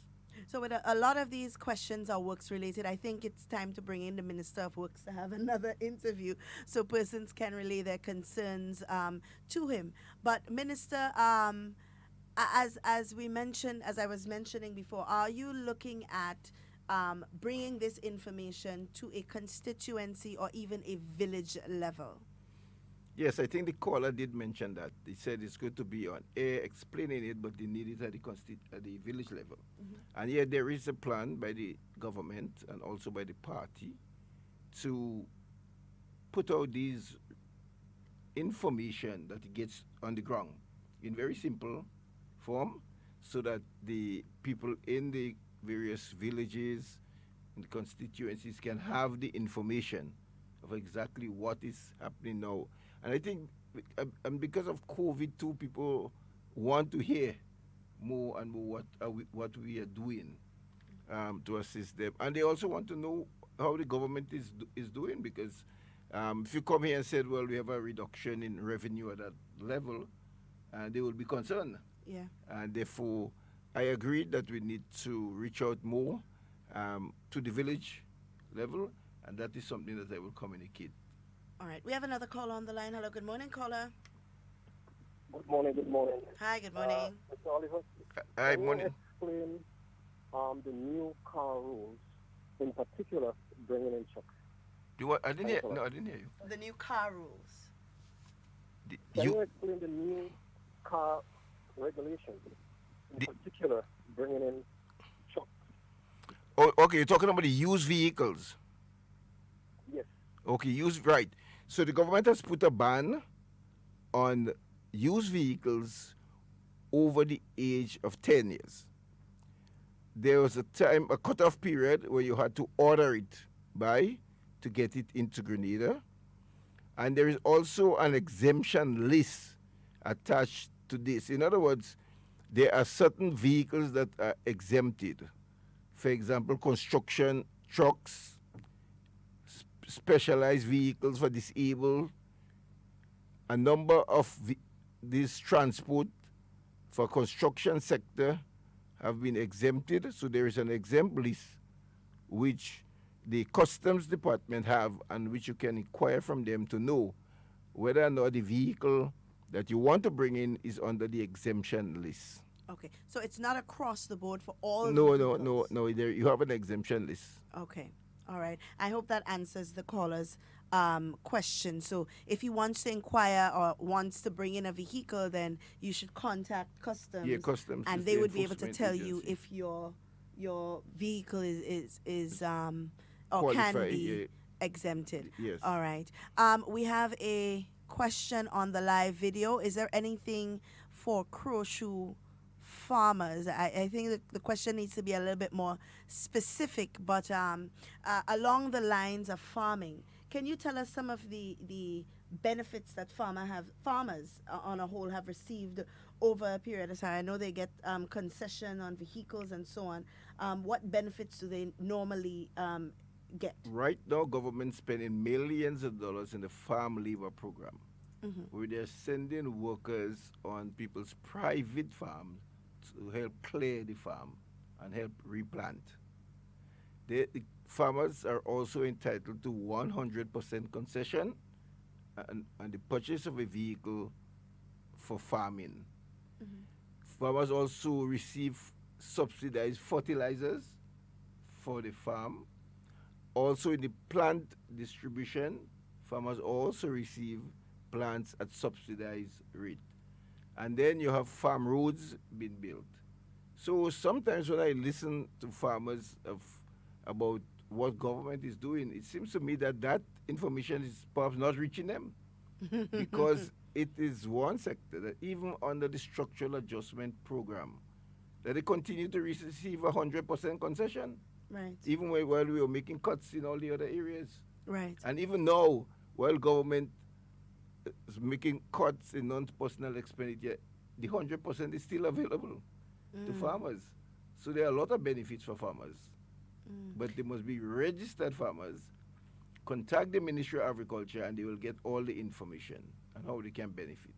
So with a lot of these questions are works related, I think it's time to bring in the Minister of Works to have another interview so persons can relay their concerns to him. But Minister, as I was mentioning before, are you looking at bringing this information to a constituency or even a village level? Yes, I think the caller did mention that. They said it's going to be on air explaining it, but they need it at the village level. And yet there is a plan by the government and also by the party to put out these information that gets on the ground in very simple form so that the people in the various villages and constituencies can have the information of exactly what is happening now. And I think because of COVID too, people want to hear more and more what we are doing to assist them. And they also want to know how the government is doing, because if you come here and said, well, we have a reduction in revenue at that level, they will be concerned. Yeah. And therefore, I agree that we need to reach out more to the village level And that is something that I will communicate. All right. We have another caller on the line. Hello. Good morning, caller. Good morning, good morning. Hi. Good morning. Mr. Oliver, Hi, can morning. you explain the new car rules, in particular, bringing in trucks? Do what? I didn't hear. Thanks a lot. No, I didn't hear you. The new car rules. Can you explain the new car regulations, in The- particular, bringing in trucks? Oh, okay. You're talking about the used vehicles. Yes. Okay, used, right. So the government has put a ban on used vehicles over the age of 10 years. There was a cutoff period where you had to order it by to get it into Grenada. And there is also an exemption list attached to this. In other words, there are certain vehicles that are exempted. For example, construction trucks, specialized vehicles for disabled, a number of this transport for construction sector have been exempted. So there is an exempt list which the customs department have and which you can inquire from them to know whether or not the vehicle that you want to bring in is under the exemption list. Okay. So it's not across the board for all No, vehicles. there you have an exemption list. Okay. All right. I hope that answers the caller's question. So if he wants to inquire or wants to bring in a vehicle, then you should contact customs. Yeah, customs and is they the would be able to enforcement tell you agency. if your vehicle is or can Qualify, be yeah. exempted. Yes. All right. We have a question on the live video. Is there anything for Carriacou farmers? I think the question needs to be a little bit more specific, but along the lines of farming, can you tell us some of the benefits that farmers on a whole have received over a period of time? I know they get concession on vehicles and so on. What benefits do they normally get? Right now, government spending millions of dollars in the farm labor program, where they're sending workers on people's private farms to help clear the farm and help replant. The farmers are also entitled to 100% concession and the purchase of a vehicle for farming. Farmers also receive subsidized fertilizers for the farm. Also, in the plant distribution, farmers also receive plants at subsidized rate. And then you have farm roads being built. So sometimes when I listen to farmers about what government is doing, it seems to me that information is perhaps not reaching them. Because it is one sector that even under the structural adjustment program, that they continue to receive 100% concession. Right. Even while we were making cuts in all the other areas. Right. And even now, while government is making cuts in non-personal expenditure, the 100% is still available to farmers. So there are a lot of benefits for farmers. But they must be registered farmers. Contact the Ministry of Agriculture and they will get all the information on how they can benefit.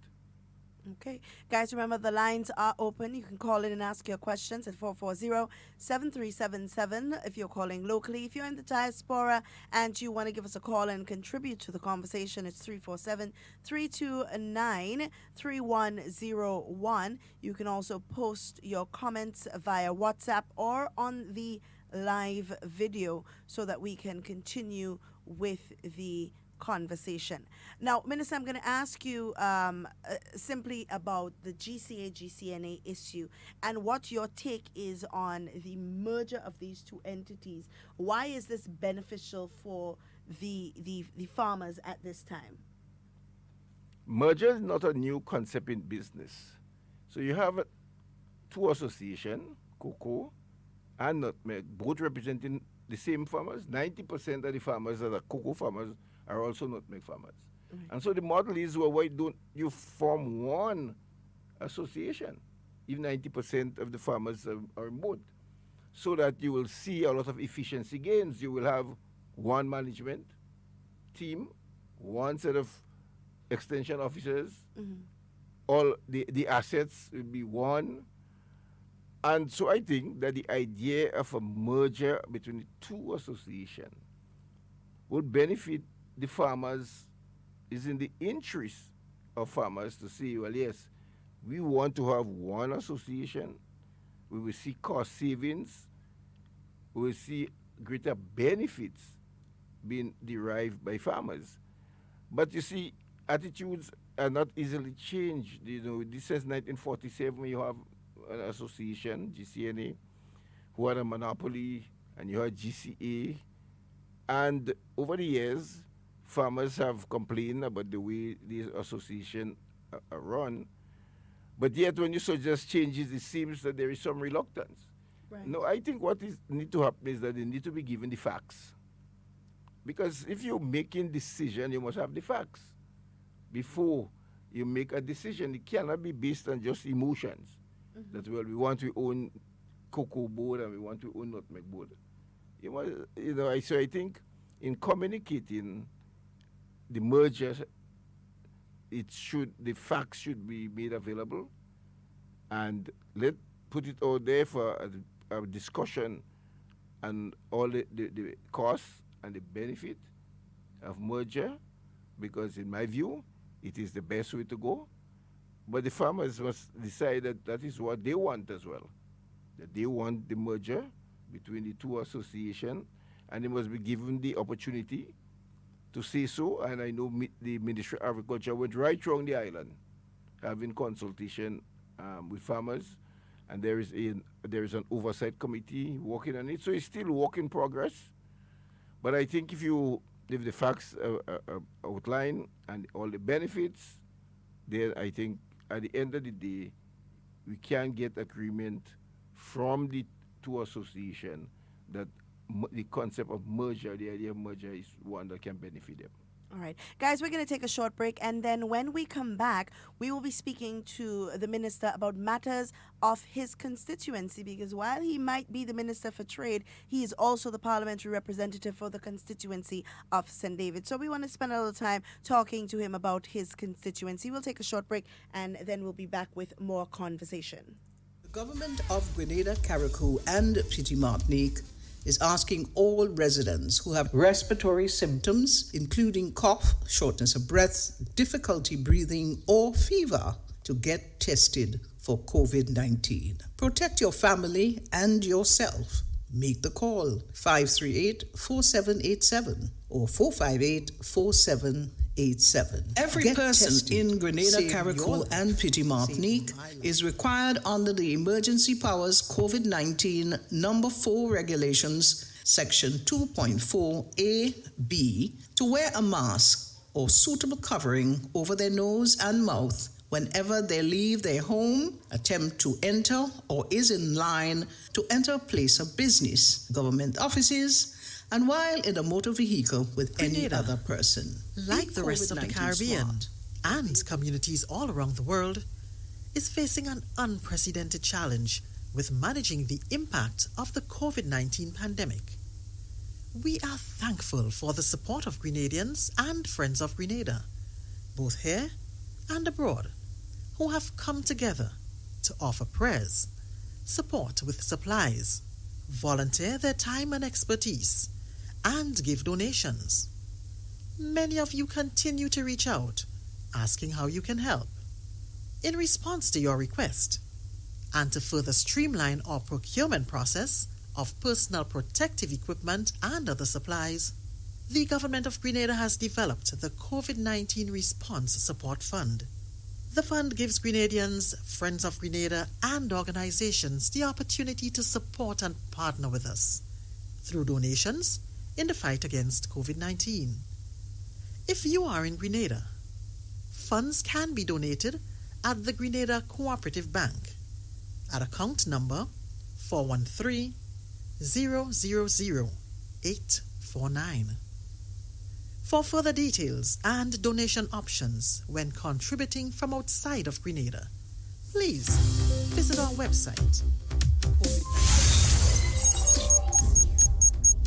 Okay. Guys, remember the lines are open. You can call in and ask your questions at 440-7377 if you're calling locally. If you're in the diaspora and you want to give us a call and contribute to the conversation, it's 347-329-3101. You can also post your comments via WhatsApp or on the live video so that we can continue with the conversation. Now, Minister, I'm going to ask you simply about the GCA-GCNA issue and what your take is on the merger of these two entities. Why is this beneficial for the farmers at this time? Merger is not a new concept in business. So you have two associations, cocoa and nutmeg, both representing the same farmers. 90% of the farmers that are cocoa farmers are also nutmeg farmers. Right. And so the model is, well, why don't you form one association if 90% of the farmers are in both? So that you will see a lot of efficiency gains. You will have one management team, one set of extension officers, all the assets will be one. And so I think that the idea of a merger between the two associations would benefit the farmers, is in the interest of farmers to say, well, yes, we want to have one association. We will see cost savings. We will see greater benefits being derived by farmers. But you see, attitudes are not easily changed. You know, this since 1947, you have an association, GCNA, who had a monopoly, and you had GCA. And over the years, farmers have complained about the way these associations are run. But yet, when you suggest changes, it seems that there is some reluctance. Right. No, I think what need to happen is that they need to be given the facts. Because if you're making decision, you must have the facts before you make a decision. It cannot be based on just emotions. That, well, we want to own cocoa board and we want to own nutmeg board. So I think in communicating the merger, the facts should be made available, and put it out there for a discussion and all the costs and the benefit of merger, because in my view, it is the best way to go. But the farmers must decide that is what they want as well, that they want the merger between the two associations, and they must be given the opportunity to say so. And I know the Ministry of Agriculture went right around the island having consultation with farmers, and there is an oversight committee working on it. So it's still work in progress. But I think if the facts are outlined and all the benefits, then I think at the end of the day, we can get agreement from the two associations that the concept of merger, the idea of merger, is one that can benefit them. All right. Guys, we're going to take a short break, and then when we come back, we will be speaking to the minister about matters of his constituency, because while he might be the Minister for Trade, he is also the parliamentary representative for the constituency of St. David. So we want to spend a little time talking to him about his constituency. We'll take a short break, and then we'll be back with more conversation. The government of Grenada, Carriacou, and Petite Martinique is asking all residents who have respiratory symptoms, including cough, shortness of breath, difficulty breathing, or fever, to get tested for COVID-19. Protect your family and yourself. Make the call 538-4787 or 458-4787. Every Get person tested. In Grenada, Carriacou, and Petite Martinique is required under the Emergency Powers COVID-19 Number 4 Regulations, Section 2.4a(b), to wear a mask or suitable covering over their nose and mouth whenever they leave their home, attempt to enter, or is in line to enter a place of business, government offices, and while in a motor vehicle with any other person. Like the rest of the Caribbean and communities all around the world, is facing an unprecedented challenge with managing the impact of the COVID-19 pandemic. We are thankful for the support of Grenadians and friends of Grenada, both here and abroad, who have come together to offer prayers, support with supplies, volunteer their time and expertise, and give donations. Many of you continue to reach out, asking how you can help. In response to your request, and to further streamline our procurement process of personal protective equipment and other supplies, the Government of Grenada has developed the COVID-19 Response Support Fund. The fund gives Grenadians, friends of Grenada, and organizations the opportunity to support and partner with us through donations in the fight against COVID-19. If you are in Grenada, funds can be donated at the Grenada Cooperative Bank at account number 413-000-849. For further details and donation options when contributing from outside of Grenada, please visit our website.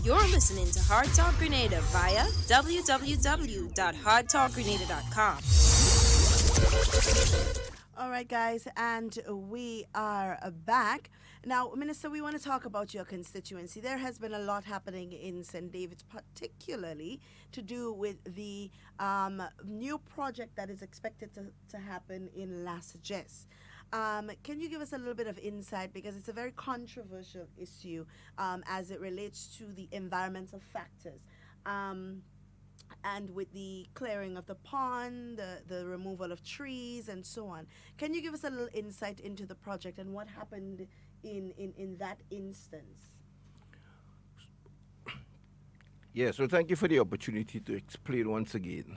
You're listening to Hard Talk Grenada via www.hardtalkgrenada.com. All right, guys, and we are back. Now, Minister, we want to talk about your constituency. There has been a lot happening in St. David's, particularly to do with the new project that is expected to happen in Las Jes. Can you give us a little bit of insight, because it's a very controversial issue as it relates to the environmental factors? And with the clearing of the pond, the removal of trees, and so on. Can you give us a little insight into the project and what happened in that instance? Yeah, so thank you for the opportunity to explain once again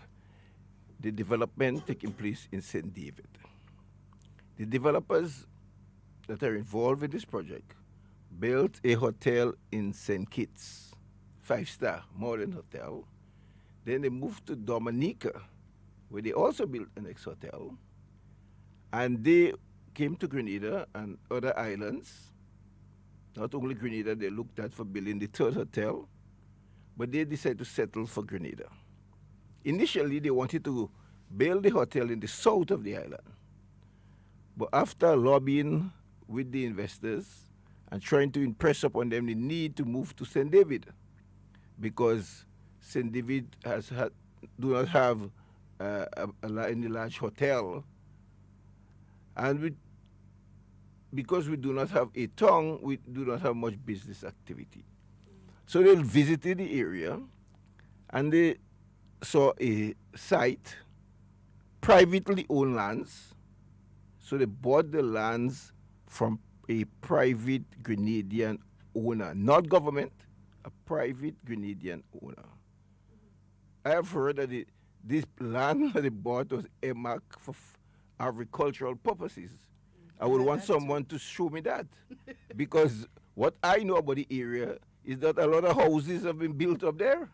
the development taking place in St. David. The developers that are involved in this project built a hotel in St. Kitts, 5-star modern hotel. Then they moved to Dominica, where they also built an ex-hotel. And they came to Grenada and other islands. Not only Grenada, they looked at for building the third hotel, but they decided to settle for Grenada. Initially, they wanted to build the hotel in the south of the island. But after lobbying with the investors and trying to impress upon them the need to move to St. David, because St. David do not have any large hotel, and because we do not have a tongue, we do not have much business activity. So they visited the area, and they saw a site, privately owned lands. So they bought the lands from a private Grenadian owner, not government, a private Grenadian owner. I have heard that this land that they bought was earmarked for agricultural purposes. I would want someone to show me that. Because what I know about the area is that a lot of houses have been built up there.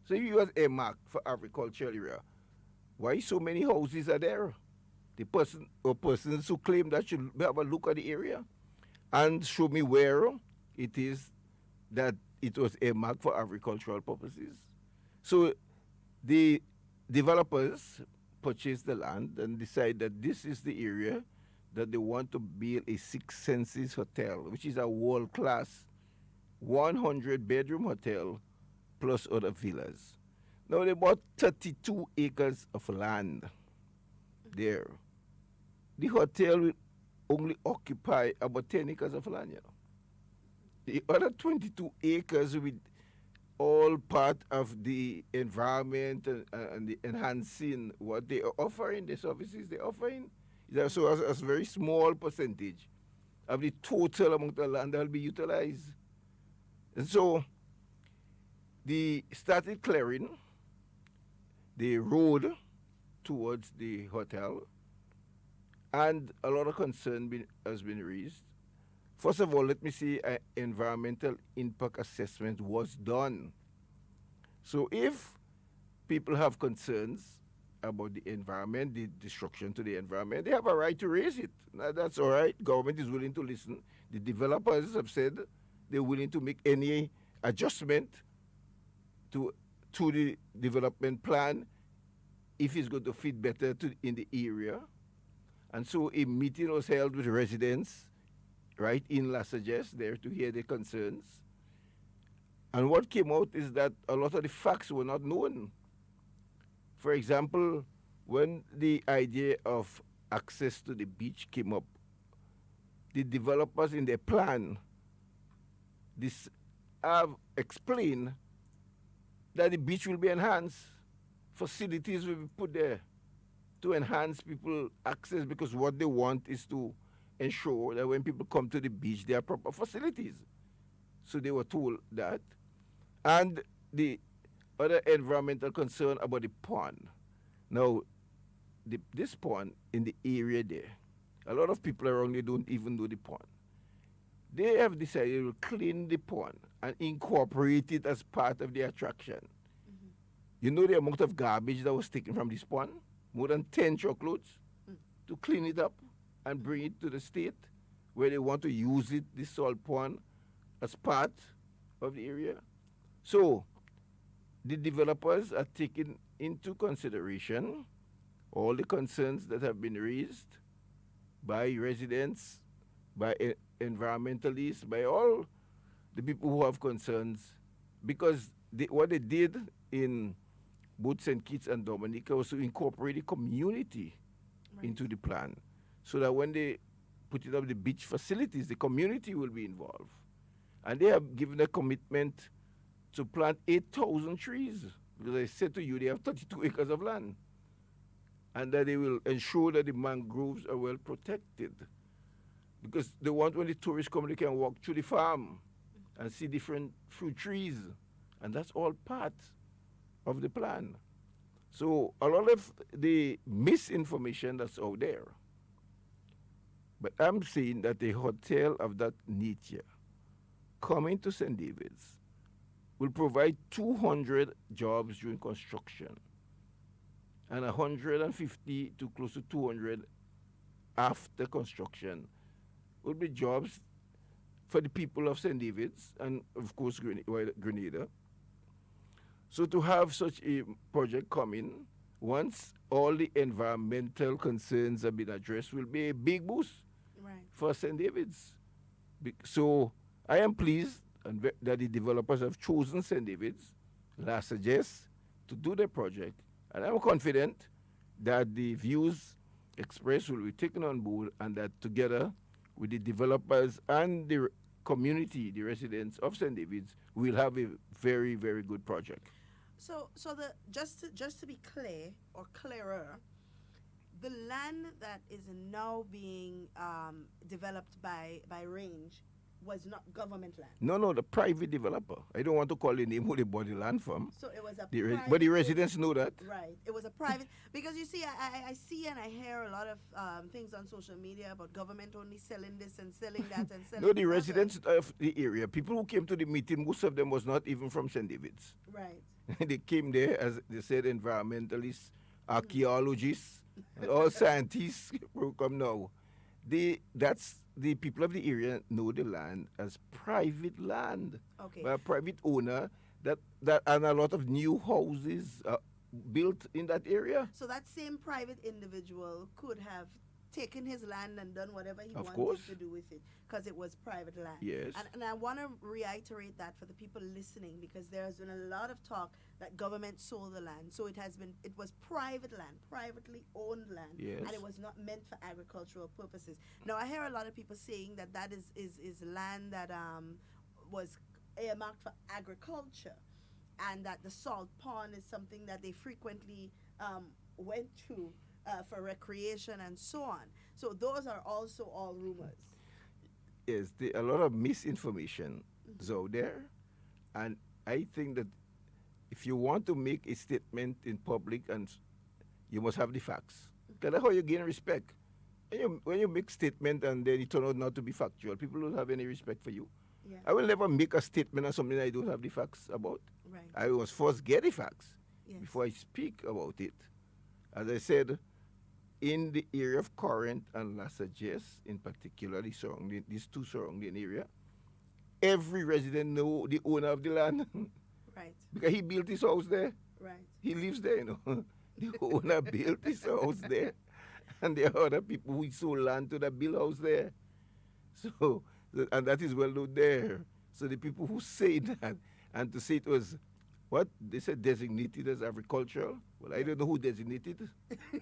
So if it was earmarked for agricultural area, why so many houses are there? The person or persons who claim that should have a look at the area and show me where it is that it was earmarked for agricultural purposes. So the developers purchased the land and decided that this is the area that they want to build a Six Senses hotel, which is a world-class 100-bedroom hotel plus other villas. Now they bought 32 acres of land there. The hotel will only occupy about 10 acres of land. The other 22 acres will all part of the environment and the enhancing what they are offering, the services they're offering. So a very small percentage of the total amount of land that will be utilized. And so they started clearing the road towards the hotel, and a lot of concern has been raised. First of all, let me say an environmental impact assessment was done. So if people have concerns about the environment, the destruction to the environment, they have a right to raise it. Now, that's all right. Government is willing to listen. The developers have said they're willing to make any adjustment to the development plan if it's going to fit better in the area. And so a meeting was held with residents right in Las Jes there to hear their concerns. And what came out is that a lot of the facts were not known. For example, when the idea of access to the beach came up, the developers in their plan have explained that the beach will be enhanced, facilities will be put there to enhance people access, because what they want is to ensure that when people come to the beach, there are proper facilities. So they were told that. And the other environmental concern about the pond. Now, this pond in the area there, a lot of people around there don't even know the pond. They have decided to clean the pond and incorporate it as part of the attraction. Mm-hmm. You know the amount of garbage that was taken from this pond? More than 10 truckloads to clean it up and bring it to the state where they want to use it, this salt pond, as part of the area. So the developers are taking into consideration all the concerns that have been raised by residents, by environmentalists, by all the people who have concerns, because what they did in both St. Kitts and Dominica was to incorporate the community into the plan, so that when they put it up the beach facilities, the community will be involved. And they have given a commitment to plant 8,000 trees, because I said to you, they have 32 acres of land. And that they will ensure that the mangroves are well protected. Because they want, when the tourists come, they can walk through the farm and see different fruit trees. And that's all part of the plan. So a lot of the misinformation that's out there. But I'm saying that a hotel of that nature coming to St. David's will provide 200 jobs during construction and 150 to close to 200 after construction will be jobs for the people of St. David's and, of course, Grenada. So to have such a project coming, once all the environmental concerns have been addressed, will be a big boost for St. David's. So I am pleased that the developers have chosen St. David's last suggest to do the project. And I'm confident that the views expressed will be taken on board, and that together with the developers and the community, the residents of St. David's, we'll have a very, very good project. So just to be clear or clearer, the land that is now being developed by Range was not government land. No, the private developer. I don't want to call the name who they bought the land from. So it was a private, but the residents know that. Right. It was a private, because you see, I see and I hear a lot of things on social media about government only selling this and selling that and selling. No, the residents of the area, people who came to the meeting, most of them was not even from St. David's. Right. They came there, as they said, environmentalists, archaeologists, and all scientists who come now. That's the people of the area know the land as private land, by a private owner, that and a lot of new houses built in that area. So that same private individual could have taken his land and done whatever he Of wanted course. to do with it, because it was private land. Yes. And I want to reiterate that for the people listening, because there has been a lot of talk that government sold the land. So it was private land, privately owned land. Yes. And it was not meant for agricultural purposes. Now, I hear a lot of people saying that is land that was earmarked for agriculture, and that the salt pond is something that they frequently went to for recreation and so on. So those are also all rumors. Yes, a lot of misinformation is out there, and I think that if you want to make a statement in public, and you must have the facts. Because that's how you gain respect. When you make statement and then it turn out not to be factual, people don't have any respect for you. Yeah. I will never make a statement on something I don't have the facts about. Right. I must first get the facts Yes. before I speak about it. As I said, in the area of Corinth and La Sagesse, in particular, these two surrounding area, every resident know the owner of the land. Right. Because he built his house there. Right. He lives there, The owner built his house there. And there are other people who sold land to the build house there. So, and that is well known there. So the people who say that, and to say it was, what? They said designated as agricultural. Well, I don't know who designated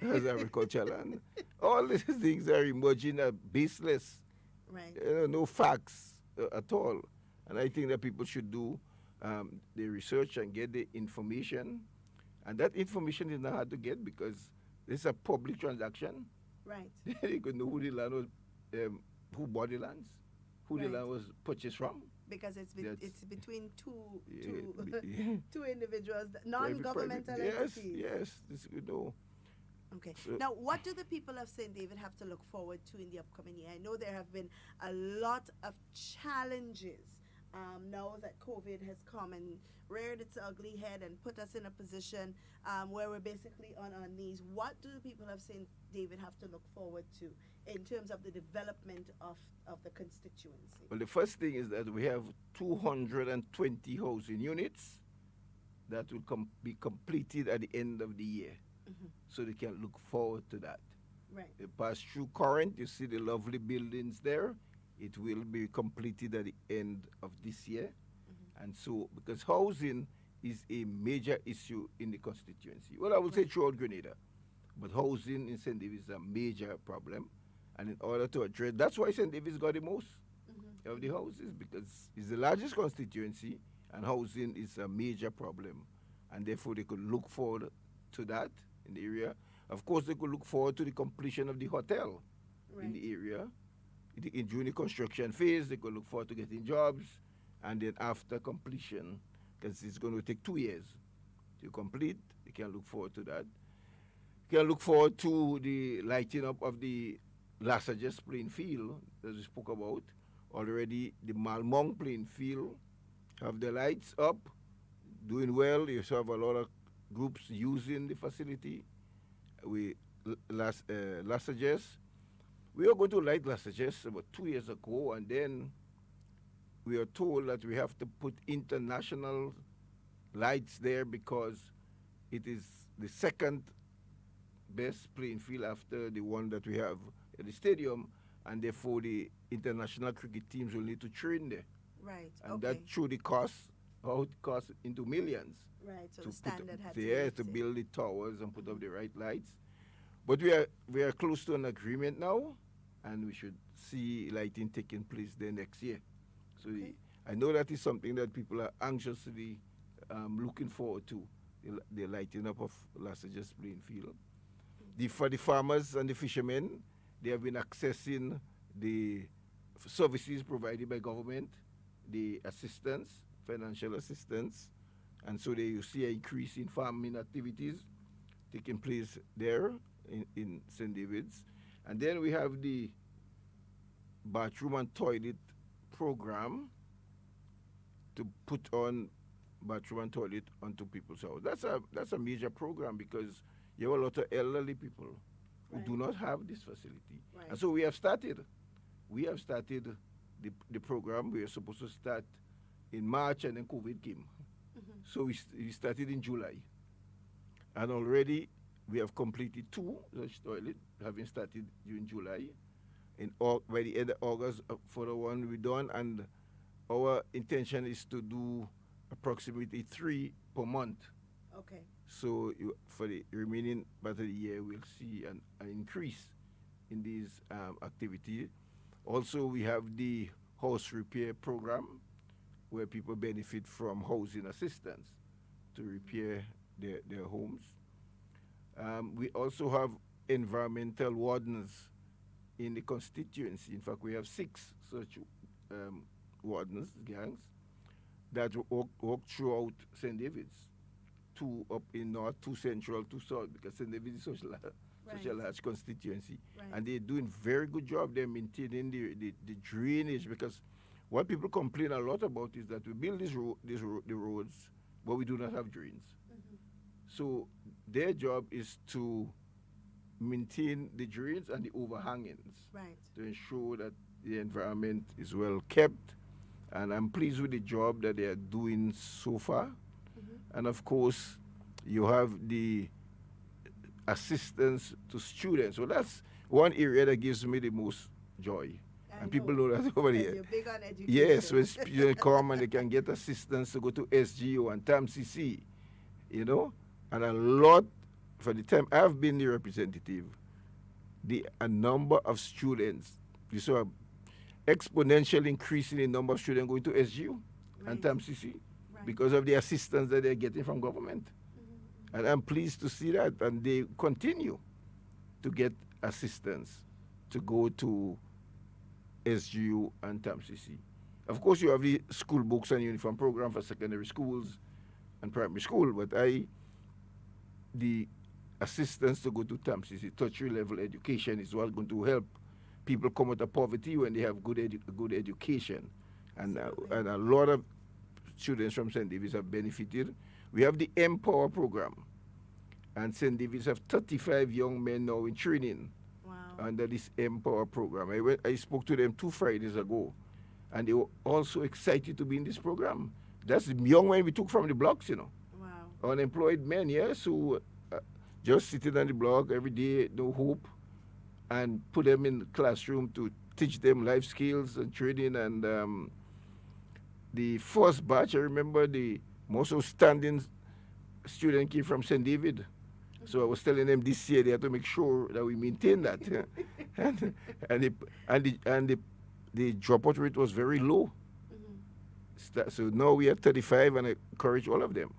as agricultural land. All these things are emerging are baseless. Right. No facts at all. And I think that people should do the research and get the information. And that information is not hard to get, because it's a public transaction. Right. You could know who the land was, who bought the lands, who the Right. land was purchased from. Because it's between Yeah. two individuals, non-governmental Yes, entities. yes, this, Okay. So- Now, what do the people of St. David have to look forward to in the upcoming year? I know there have been a lot of challenges now that COVID has come and reared its ugly head and put us in a position where we're basically on our knees. What do the people of St. David have to look forward to in terms of the development of the constituency? Well, the first thing is that we have 220 housing units that will be completed at the end of the year. Mhm. So they can look forward to that. Right. You pass through Current, you see the lovely buildings there. It will be completed at the end of this year. And so, because housing is a major issue in the constituency. Well, I would say throughout Grenada, but housing in St. David's is a major problem. And in order to address, that's why St. David's got the most of the houses, because it's the largest constituency and housing is a major problem. And therefore, they could look forward to that in the area. Of course, they could look forward to the completion of the hotel in the area. During the construction phase, they could look forward to getting jobs. And then after completion, because it's going to take 2 years to complete, they can look forward to that. You can look forward to the lighting up of the Lassages playing field that we spoke about. Already the Malmong playing field have the lights up, doing well. You have a lot of groups using the facility. Lassages. We were going to light Lassages about 2 years ago, and then we are told that we have to put international lights there because it is the second best playing field after the one that we have at the stadium, and therefore the international cricket teams will need to train there. Right. And that through the cost, how it costs into millions. Right. So to the standard had to build the towers and put up the right lights. But we are close to an agreement now, and we should see lighting taking place there next year. So I know that is something that people are anxiously looking forward to, the lighting up of Lassages playing field. For the farmers and the fishermen, they have been accessing the services provided by government, the assistance, financial assistance, and so you see an increase in farming activities taking place there in St. David's. And then we have the bathroom and toilet program to put on bathroom and toilet onto people's house. That's a major program because you have a lot of elderly people who do not have this facility. Right. And so we have started the program. We were supposed to start in March, and then COVID came. So we started in July. And already we have completed 2 such toilets, having started during July. By the end of August, for the one we done, and our intention is to do approximately 3 per month. Okay. So for the remaining part of the year, we'll see an increase in these activities. Also, we have the house repair program, where people benefit from housing assistance to repair their homes. We also have environmental wardens in the constituency. In fact, we have 6 such wardens, gangs, that work throughout St. David's. 2 up in north, 2 central, 2 south, because St. David's is such a large constituency. Right. And they're doing very good job. They're maintaining the drainage, because what people complain a lot about is that we build the roads, but we do not have drains. So their job is to maintain the drains and the overhangings, to ensure that the environment is well kept. And I'm pleased with the job that they are doing so far. And of course, you have the assistance to students. So that's one area that gives me the most joy. And people know that over here. You're big on education. Yes, when students come and they can get assistance to go to SGO and TAMCC, and a lot, for the time I've been the representative, a number of students, you saw an exponential increase in the number of students going to SGO and TAMCC because of the assistance that they're getting from government. And I'm pleased to see that, and they continue to get assistance to go to SGU and TAMCC. Of course, you have the school books and uniform program for secondary schools and primary school, but the assistance to go to TAMCC, tertiary level education, is what's going to help people come out of poverty when they have good education. And a lot of students from St. David's have benefited. We have the Empower program, and St. David's have 35 young men now in training under this Empower program. I spoke to them 2 Fridays ago, and they were also excited to be in this program. That's the young men we took from the blocks, unemployed men, yes, who just sitting on the block every day, no hope, and put them in the classroom to teach them life skills and training. And the first batch, I remember the most outstanding student came from St. David. So I was telling them this year they have to make sure that we maintain that. and the dropout rate was very low. So now we are 35, and I encourage all of them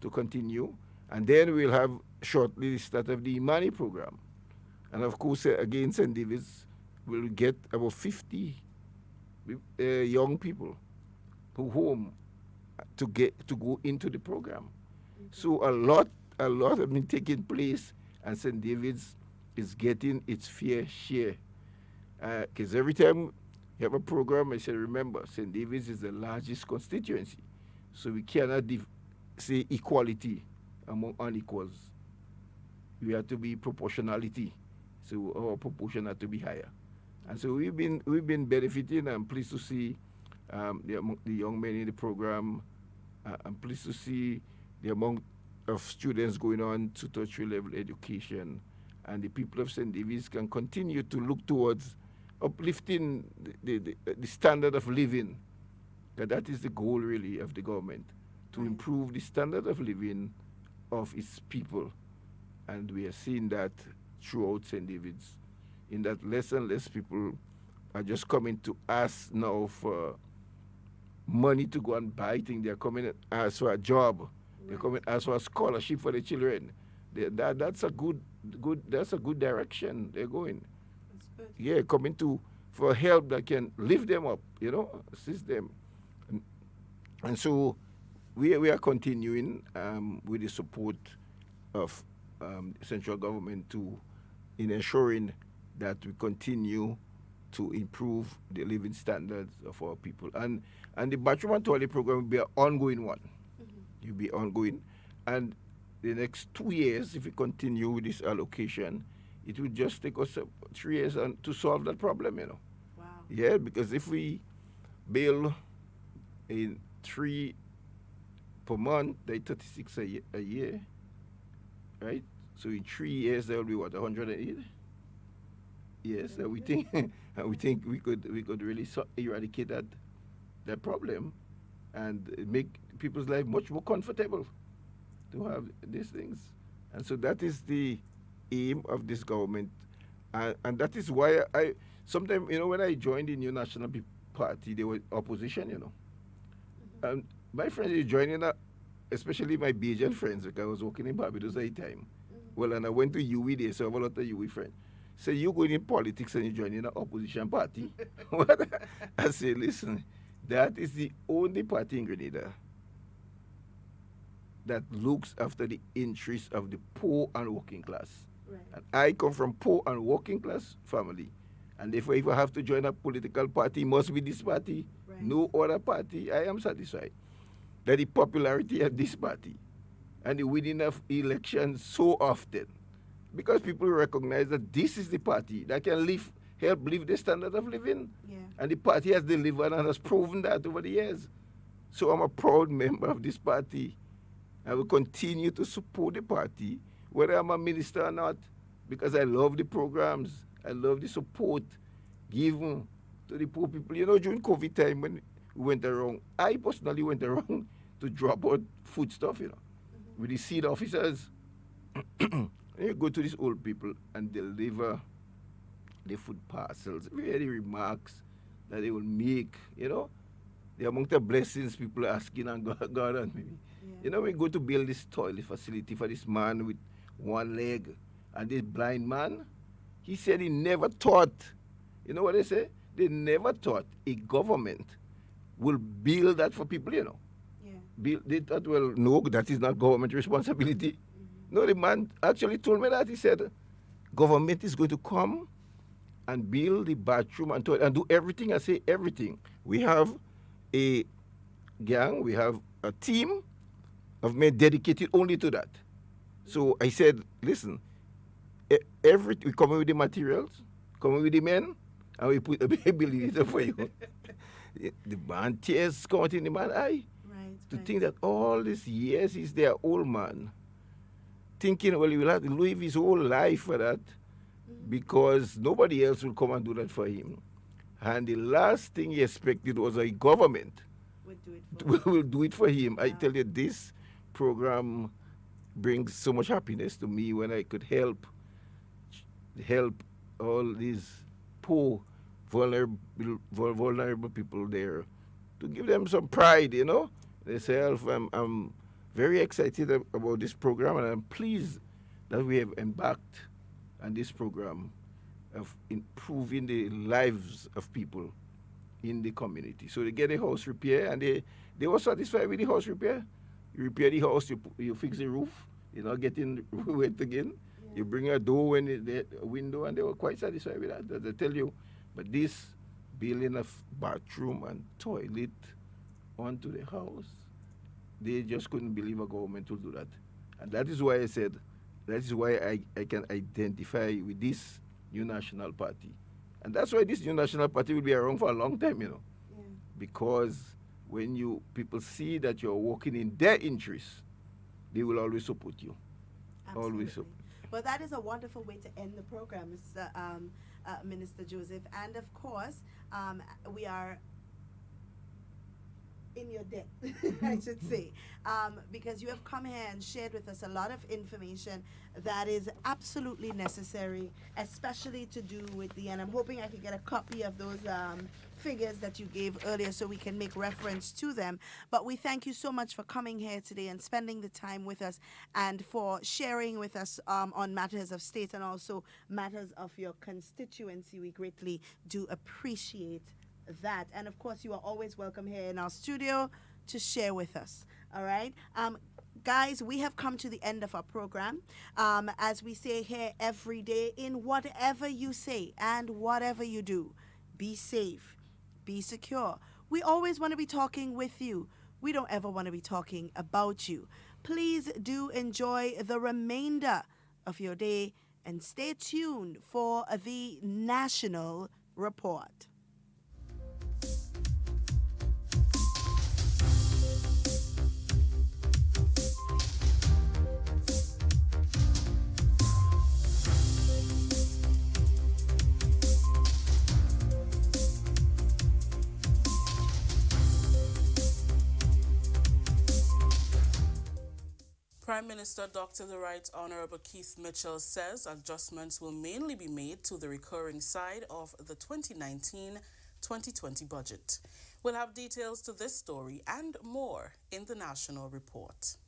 to continue. And then we'll have shortly the start of the Imani program. And of course, again, St. David's will get about 50 young people who home to go into the program. So a lot have been taking place, and St. David's is getting its fair share. Because every time you have a program, I say, remember, St. David's is the largest constituency. So we cannot say equality among unequals. We have to be proportionality. So our proportion has to be higher. And so we've been benefiting. I'm pleased to see the young men in the program. I'm pleased to see the amount of students going on to tertiary level education, and the people of St. David's can continue to look towards uplifting the standard of living. That is the goal really of the government, to improve the standard of living of its people. And we are seeing that throughout St. David's, in that less and less people are just coming to us now for money to go and buy things. They're coming and ask for a job. They're coming and ask for a scholarship for the children. That's a good direction they're going. That's good. Yeah, coming for help that can lift them up, assist them. And so we are continuing with the support of central government in ensuring that we continue to improve the living standards of our people. And the bathroom and toilet program will be an ongoing one. It will be ongoing. And the next 2 years, if we continue with this allocation, it will just take us 3 years to solve that problem, Wow. Yeah, because if we build in 3 per month, that's 36 a year, right? So in 3 years, there will be 108? Yes, and we think we could really eradicate that problem and make people's life much more comfortable to have these things. And so that is the aim of this government. And that is why sometimes, when I joined the New National Party, they were opposition, And my friends are joining, especially my Bajan friends, because I was working in Barbados at the time. Well, and I went to UWI there, so I have a lot of UWI friends. So you going in politics and you joining an opposition party? I say, listen, that is the only party in Grenada that looks after the interests of the poor and working class. Right. And I come from poor and working class family. And therefore, if I have to join a political party, it must be this party, Right. no other party. I am satisfied that the popularity of this party and the winning of elections so often, because people recognize that this is the party that can help lift the standard of living. Yeah. And the party has delivered and has proven that over the years. So I'm a proud member of this party. I will continue to support the party, whether I'm a minister or not, because I love the programs, I love the support given to the poor people. During COVID time when we went around, I personally went around to drop out food stuff, with the seed officers. You go to these old people and deliver the food parcels. We hear the remarks that they will make, the amount of blessings people are asking and God and maybe. Yeah. We go to build this toilet facility for this man with one leg and this blind man. He said he never thought, you know what they say? They never thought a government will build that for people, Yeah. They thought, well, no, that is not government responsibility. No, the man actually told me that. He said, government is going to come and build the bathroom and toilet and do everything. I say everything. We have a gang, we have a team of men dedicated only to that. So I said, listen, we come in with the materials, come in with the men, and we put a building it for you. The man tears come out in the man's eye. Right. To think that all these years he's their old man, thinking, well, he will have to live his whole life for that. because nobody else will come and do that for him. And the last thing he expected was a government will do it for him. I tell you, this program brings so much happiness to me when I could help all these poor, vulnerable people there, to give them some pride, you know. Themselves, I'm very excited about this program, and I'm pleased that we have embarked on this program of improving the lives of people in the community. So they get a house repair, and they were satisfied with the house repair. You repair the house, you fix the roof, you're not getting wet again. You bring a door and a window, and they were quite satisfied with that. They tell you, but this building of bathroom and toilet onto the house, they just couldn't believe a government will do that. And that is why I said, that is why I can identify with this new national party. And that's why this new national party will be around for a long time, you know. Because when people see that you're working in their interests, they will always support you. Absolutely. Always support. Well, that is a wonderful way to end the program, Minister Joseph. And of course, we are in your debt, I should say, because you have come here and shared with us a lot of information that is absolutely necessary, especially to do with and I'm hoping I can get a copy of those figures that you gave earlier so we can make reference to them. But we thank you so much for coming here today and spending the time with us, and for sharing with us on matters of state and also matters of your constituency. We greatly do appreciate that. And of course, you are always welcome here in our studio to share with us. All right. Guys, we have come to the end of our program. As we say here every day, in whatever you say and whatever you do, be safe, be secure. We always want to be talking with you. We don't ever want to be talking about you. Please do enjoy the remainder of your day and stay tuned for the National Report. Prime Minister Dr. The Right Honorable Keith Mitchell says adjustments will mainly be made to the recurring side of the 2019-2020 budget. We'll have details to this story and more in the National Report.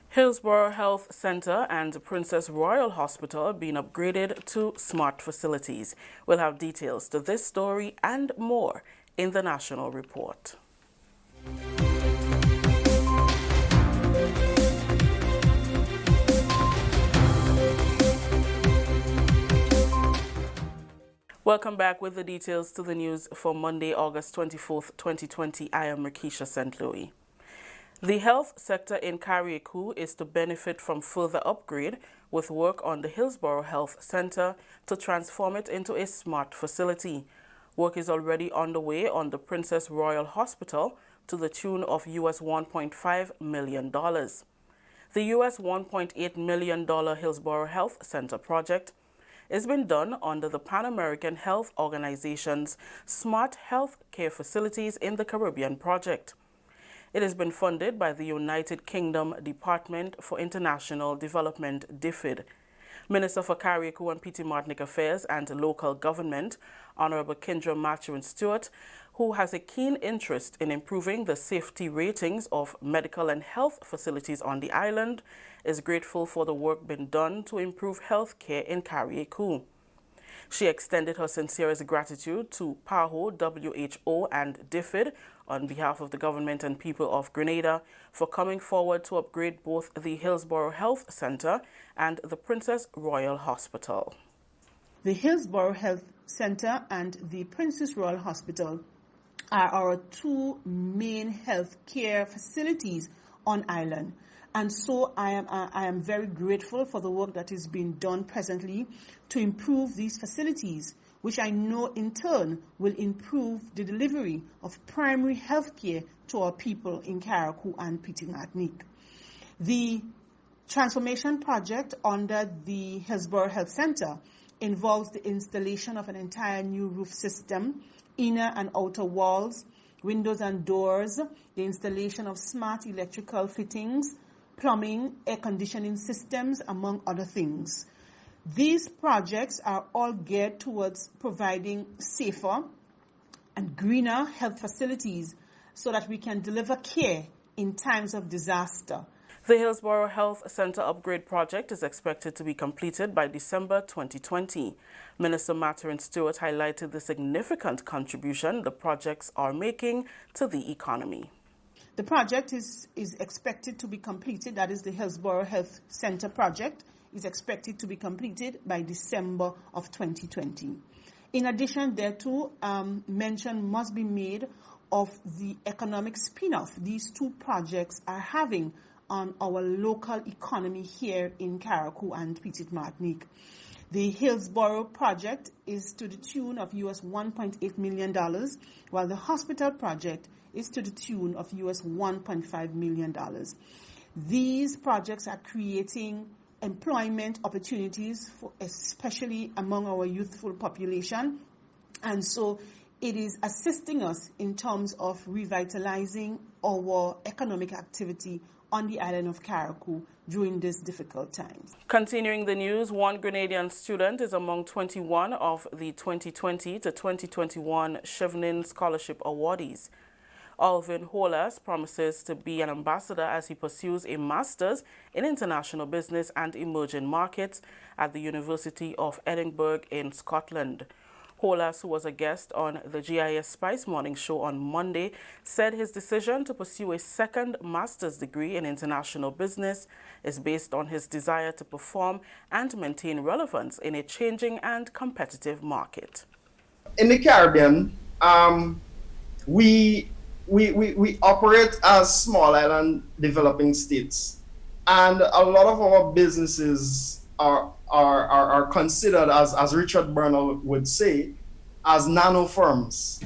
Hillsborough Health Center and Princess Royal Hospital are being upgraded to smart facilities. We'll have details to this story and more in the National Report. Welcome back with the details to the news for Monday, August 24th, 2020. I am Rakisha St. Louis. The health sector in Carriacou is to benefit from further upgrade with work on the Hillsborough Health Center to transform it into a smart facility. Work is already underway on the Princess Royal Hospital to the tune of US $1.5 million. The US $1.8 million Hillsborough Health Center project is being done under the Pan American Health Organization's Smart Health Care Facilities in the Caribbean project. It has been funded by the United Kingdom Department for International Development, DFID. Minister for Carriacou and Petit Martinique Affairs and Local Government, Honorable Kendra Matthew-Stewart, who has a keen interest in improving the safety ratings of medical and health facilities on the island, is grateful for the work being done to improve health care in Carriacou. She extended her sincerest gratitude to PAHO, WHO, and DFID on behalf of the government and people of Grenada for coming forward to upgrade both the Hillsborough Health Center and the Princess Royal Hospital. The Hillsborough Health Center and the Princess Royal Hospital are our two main health care facilities on island. And so I am very grateful for the work that is being done presently to improve these facilities, which I know in turn will improve the delivery of primary health care to our people in Carriacou and Petit Martinique. The transformation project under the Hillsborough Health Center involves the installation of an entire new roof system, inner and outer walls, windows and doors, the installation of smart electrical fittings, plumbing, air conditioning systems, among other things. These projects are all geared towards providing safer and greener health facilities so that we can deliver care in times of disaster. The Hillsborough Health Center upgrade project is expected to be completed by December 2020. Minister Mathurin Stewart highlighted the significant contribution the projects are making to the economy. The project is expected to be completed, that is the Hillsborough Health Center project, is expected to be completed by December of 2020. In addition thereto, mention must be made of the economic spin-off these two projects are having on our local economy here in Carriacou and Petit Martinique. The Hillsborough project is to the tune of US $1.8 million, while the hospital project is to the tune of US $1.5 million. These projects are creating employment opportunities, especially among our youthful population, and so it is assisting us in terms of revitalizing our economic activity on the island of Carriacou during these difficult times. Continuing the news, one Grenadian student is among 21 of the 2020 to 2021 Chevening Scholarship awardees. Alvin Holas promises to be an ambassador as he pursues a master's in international business and emerging markets at the University of Edinburgh in Scotland. Holas, who was a guest on the GIS Spice Morning Show on Monday, said his decision to pursue a second master's degree in international business is based on his desire to perform and maintain relevance in a changing and competitive market. In the Caribbean, we operate as small island developing states, and a lot of our businesses are considered, as Richard Bernal would say, as nano firms.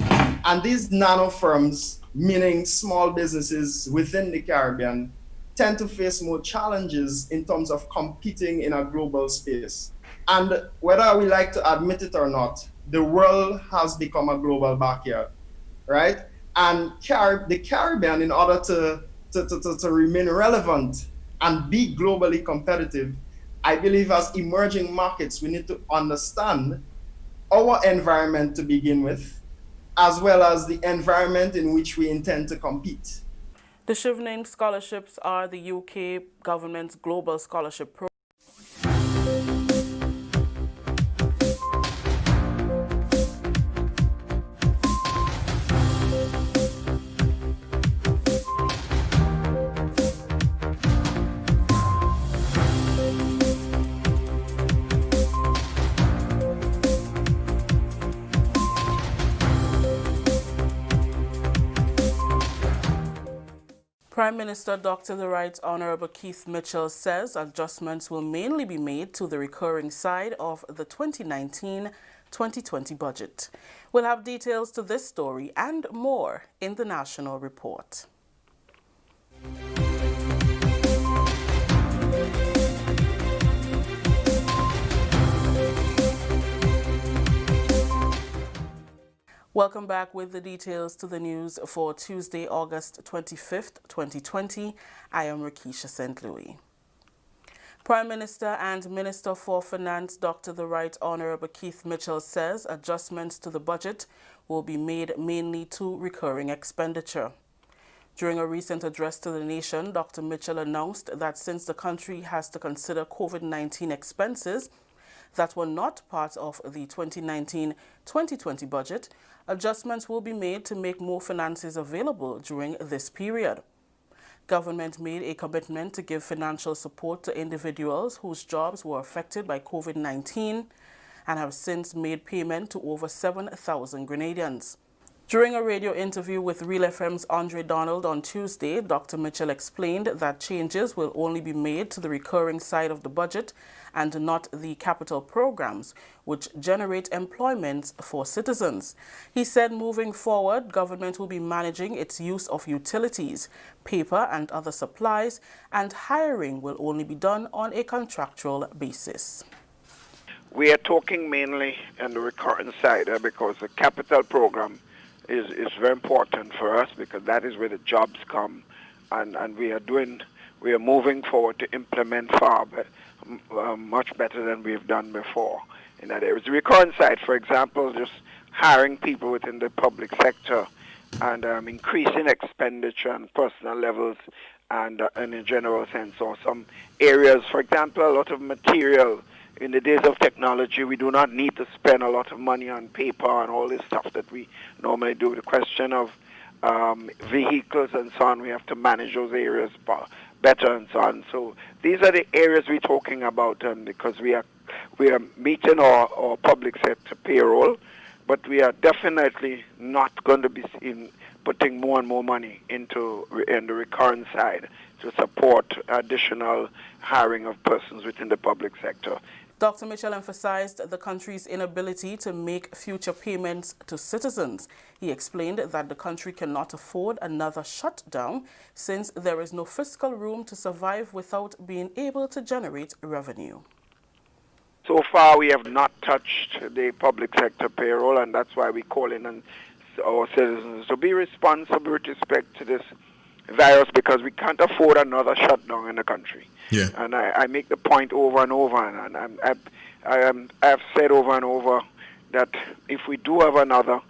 And these nano firms, meaning small businesses within the Caribbean, tend to face more challenges in terms of competing in a global space. And whether we like to admit it or not, the world has become a global backyard, right? And the Caribbean, in order to remain relevant and be globally competitive, I believe as emerging markets, we need to understand our environment to begin with, as well as the environment in which we intend to compete. The Chevening Scholarships are the UK government's global scholarship program. Prime Minister Dr. The Right Honourable Keith Mitchell says adjustments will mainly be made to the recurring side of the 2019-2020 budget. We'll have details to this story and more in the National Report. Welcome back with the details to the news for Tuesday, August 25th, 2020. I am Rakisha St. Louis. Prime Minister and Minister for Finance, Dr. The Right Honourable Keith Mitchell says adjustments to the budget will be made mainly to recurring expenditure. During a recent address to the nation, Dr. Mitchell announced that since the country has to consider COVID-19 expenses, that were not part of the 2019-2020 budget, adjustments will be made to make more finances available during this period. Government made a commitment to give financial support to individuals whose jobs were affected by COVID-19 and have since made payment to over 7,000 Grenadians. During a radio interview with RealFM's Andre Donald on Tuesday, Dr. Mitchell explained that changes will only be made to the recurring side of the budget and not the capital programs, which generate employment for citizens. He said moving forward, government will be managing its use of utilities, paper and other supplies, and hiring will only be done on a contractual basis. We are talking mainly on the recurrent side because the capital program is very important for us because that is where the jobs come, and we are moving forward to implement much better than we have done before in that area. The recurrent side, for example, just hiring people within the public sector and increasing expenditure on personal levels and in a general sense, or some areas, for example, a lot of material. In the days of technology, we do not need to spend a lot of money on paper and all this stuff that we normally do. The question of vehicles and so on, we have to manage those areas better and so on. So these are the areas we're talking about, because we are meeting our public sector payroll, but we are definitely not going to be putting more and more money in the recurrent side to support additional hiring of persons within the public sector. Dr. Mitchell emphasized the country's inability to make future payments to citizens. He explained that the country cannot afford another shutdown since there is no fiscal room to survive without being able to generate revenue. So far, we have not touched the public sector payroll, and that's why we call in on our citizens to be responsible with respect to this virus, because we can't afford another shutdown in the country. Yeah. And I make the point over and over, and I've said over and over that if we do have another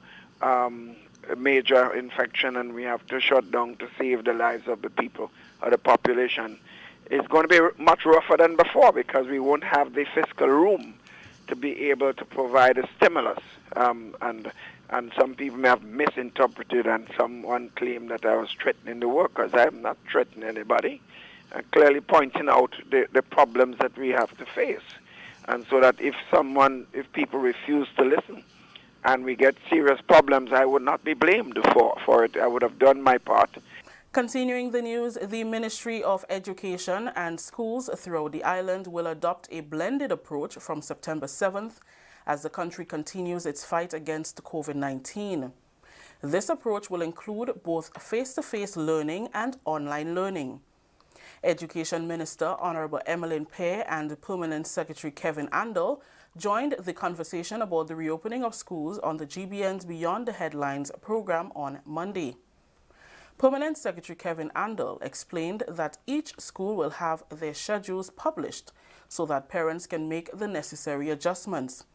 major infection and we have to shut down to save the lives of the people or the population, it's going to be much rougher than before because we won't have the fiscal room to be able to provide a stimulus. And some people may have misinterpreted, and someone claimed that I was threatening the workers. I am not threatening anybody. I'm clearly pointing out the problems that we have to face. And so that if people refuse to listen and we get serious problems, I would not be blamed for it. I would have done my part. Continuing the news, the Ministry of Education and schools throughout the island will adopt a blended approach from September 7th as the country continues its fight against COVID-19. This approach will include both face-to-face learning and online learning. Education Minister Honorable Emmeline Pear and Permanent Secretary Kevin Andel joined the conversation about the reopening of schools on the GBN's Beyond the Headlines program on Monday. Permanent Secretary Kevin Andel explained that each school will have their schedules published so that parents can make the necessary adjustments.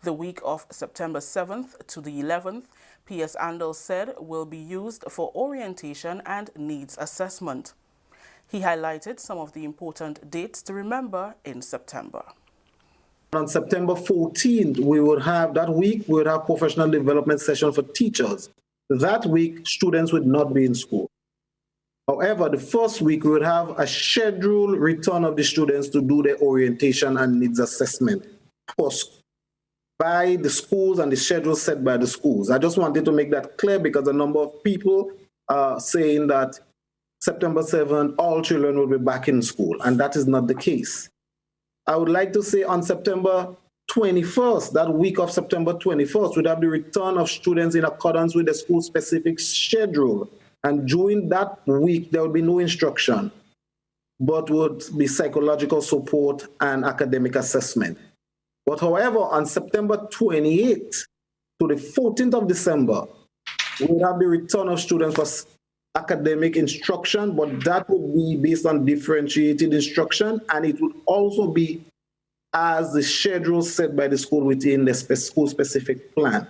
The week of September 7th to the 11th, P.S. Andel said, will be used for orientation and needs assessment. He highlighted some of the important dates to remember in September. On September 14th, we would have professional development session for teachers. That week, students would not be in school. However, the first week, we would have a scheduled return of the students to do their orientation and needs assessment by the schools and the schedule set by the schools. I just wanted to make that clear because a number of people are saying that September 7th, all children will be back in school, and that is not the case. I would like to say on September 21st, that week of September 21st, we'd have the return of students in accordance with the school-specific schedule. And during that week, there would be no instruction, but would be psychological support and academic assessment. But however, on September 28th to the 14th of December, we'll have the return of students for academic instruction, but that would be based on differentiated instruction, and it would also be as the schedule set by the school within the school-specific plan.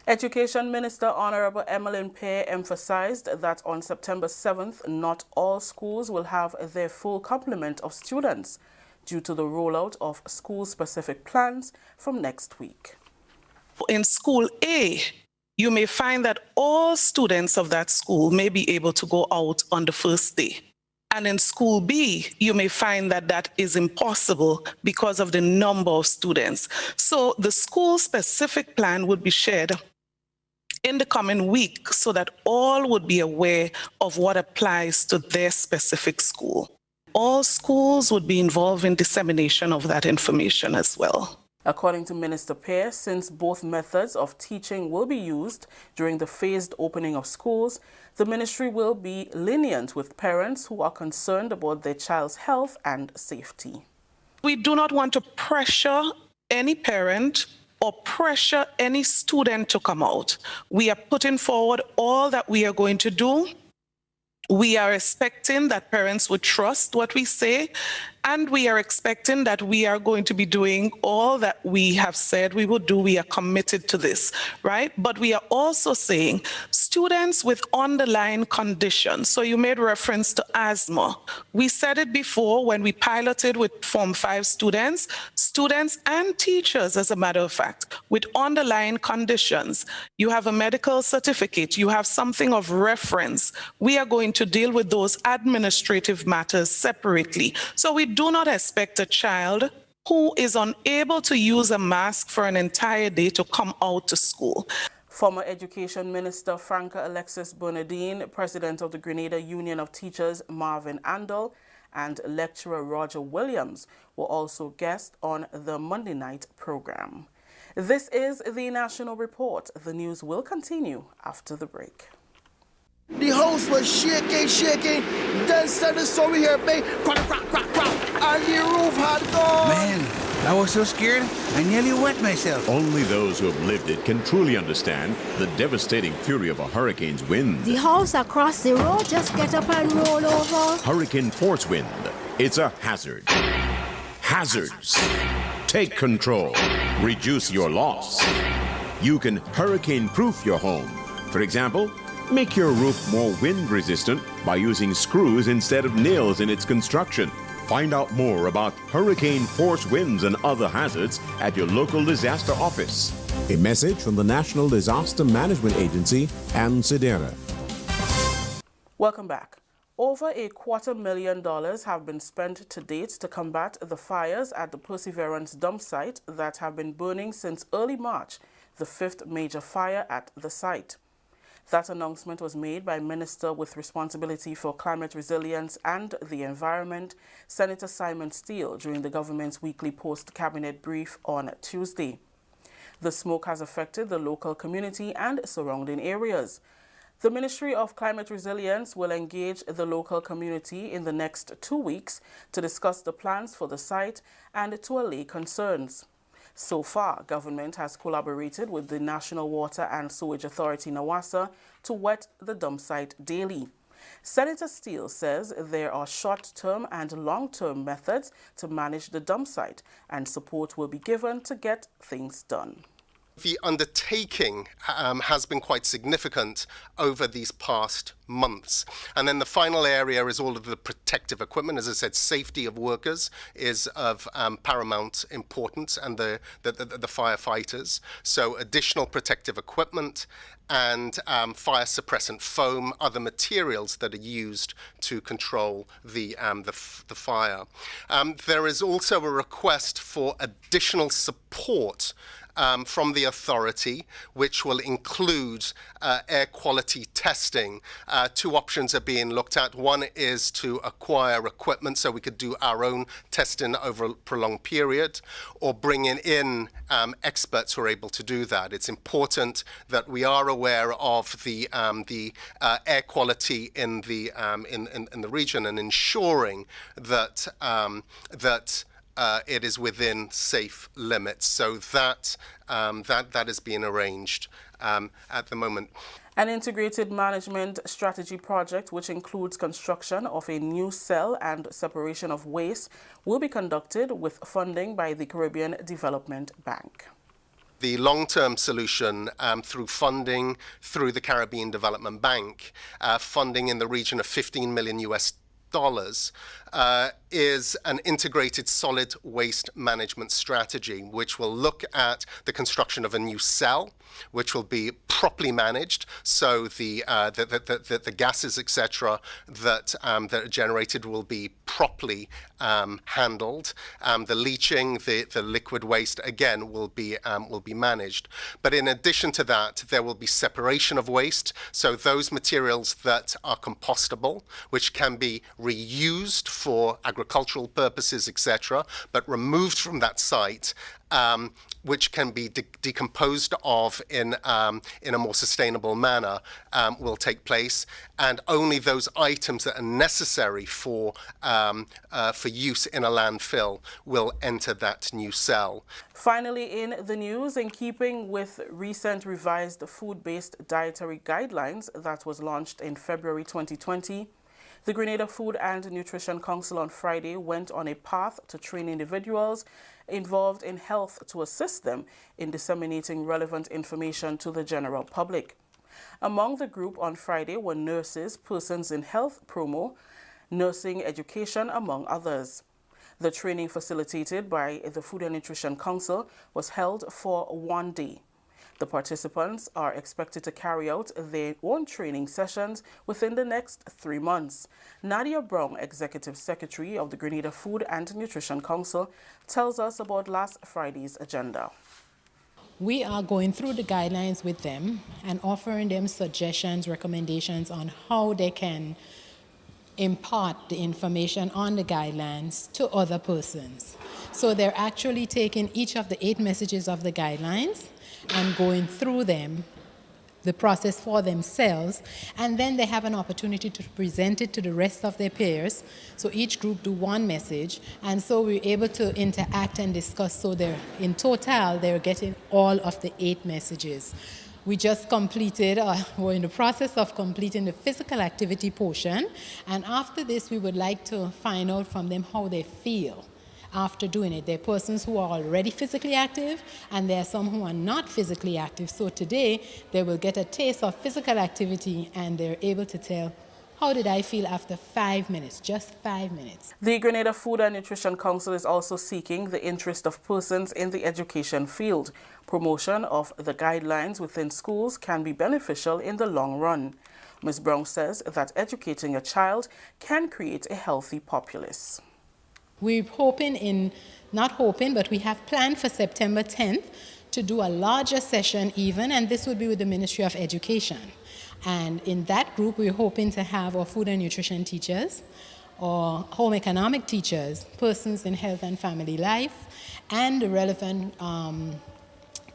Education Minister Honorable Emmeline Pear emphasized that on September 7th, not all schools will have their full complement of students due to the rollout of school-specific plans from next week. In School A, you may find that all students of that school may be able to go out on the first day. And in School B, you may find that that is impossible because of the number of students. So the school-specific plan would be shared in the coming week so that all would be aware of what applies to their specific school. All schools would be involved in dissemination of that information as well. According to Minister Pearce, since both methods of teaching will be used during the phased opening of schools, the ministry will be lenient with parents who are concerned about their child's health and safety. We do not want to pressure any parent or pressure any student to come out. We are putting forward all that we are going to do. We are expecting that parents would trust what we say, and we are expecting that we are going to be doing all that we have said we will do. We are committed to this, right? But we are also saying students with underlying conditions. So you made reference to asthma. We said it before when we piloted with Form 5 students and teachers, as a matter of fact, with underlying conditions. You have a medical certificate, you have something of reference. We are going to deal with those administrative matters separately. So we do not expect a child who is unable to use a mask for an entire day to come out to school. Former Education Minister Franca Alexis Bernardine, President of the Grenada Union of Teachers Marvin Andal, and lecturer Roger Williams were also guests on the Monday night program. This is the National Report. The news will continue after the break. The house was shaking. Then suddenly saw we hear bang, crack, and the roof had gone. Man, I was so scared, I nearly wet myself. Only those who have lived it can truly understand the devastating fury of a hurricane's wind. The house across the road just get up and roll over. Hurricane force wind. It's a hazard. Hazards. Take control. Reduce your loss. You can hurricane-proof your home. For example, make your roof more wind-resistant by using screws instead of nails in its construction. Find out more about hurricane force winds and other hazards at your local disaster office. A message from the National Disaster Management Agency and SEDERA. Welcome back. Over $250,000 have been spent to date to combat the fires at the Perseverance dump site that have been burning since early March, the fifth major fire at the site. That announcement was made by Minister with responsibility for climate resilience and the environment, Senator Simon Steele, during the government's weekly post-cabinet brief on Tuesday. The smoke has affected the local community and surrounding areas. The Ministry of Climate Resilience will engage the local community in the next 2 weeks to discuss the plans for the site and to allay concerns. So far, government has collaborated with the National Water and Sewage Authority, NAWASA, to wet the dump site daily. Senator Steele says there are short-term and long-term methods to manage the dump site, and support will be given to get things done. The undertaking has been quite significant over these past months. And then the final area is all of the protective equipment. As I said, safety of workers is of paramount importance, and the firefighters. So additional protective equipment and fire suppressant foam, other materials that are used to control the fire. There is also a request for additional support from the authority, which will include air quality testing. Two options are being looked at. One is to acquire equipment so we could do our own testing over a prolonged period, or bringing in experts who are able to do that. It's important that we are aware of the air quality in the region, and ensuring that it is within safe limits. So that is being arranged at the moment. An integrated management strategy project, which includes construction of a new cell and separation of waste, will be conducted with funding by the Caribbean Development Bank. The long-term solution through funding through the Caribbean Development Bank, funding in the region of $15 million is an integrated solid waste management strategy, which will look at the construction of a new cell, which will be properly managed, so the gases, etc., that are generated will be properly handled. The leaching, the liquid waste, again, will be managed. But in addition to that, there will be separation of waste, so those materials that are compostable, which can be reused for agricultural purposes, etc., but removed from that site, which can be decomposed of in a more sustainable manner, will take place, and only those items that are necessary for use in a landfill will enter that new cell. Finally, in the news, in keeping with recent revised food-based dietary guidelines that was launched in February 2020, the Grenada Food and Nutrition Council on Friday went on a path to train individuals involved in health to assist them in disseminating relevant information to the general public. Among the group on Friday were nurses, persons in health promo, nursing education, among others. The training facilitated by the Food and Nutrition Council was held for 1 day. The participants are expected to carry out their own training sessions within the next 3 months. Nadia Brown, Executive Secretary of the Grenada Food and Nutrition Council, tells us about last Friday's agenda. We are going through the guidelines with them and offering them suggestions, recommendations on how they can impart the information on the guidelines to other persons. So they're actually taking each of the 8 messages of the guidelines and going through them, the process for themselves, and then they have an opportunity to present it to the rest of their peers. So each group do 1 message, and so we're able to interact and discuss. So in total, they're getting all of the 8 messages. We just completed, we're in the process of completing the physical activity portion, and after this, we would like to find out from them how they feel after doing it. There are persons who are already physically active, and there are some who are not physically active. So today, they will get a taste of physical activity, and they're able to tell, how did I feel after 5 minutes, just 5 minutes. The Grenada Food and Nutrition Council is also seeking the interest of persons in the education field. Promotion of the guidelines within schools can be beneficial in the long run. Ms. Brown says that educating a child can create a healthy populace. We're but we have planned for September 10th to do a larger session even, and this would be with the Ministry of Education. And in that group, we're hoping to have our food and nutrition teachers, or home economic teachers, persons in health and family life, and the relevant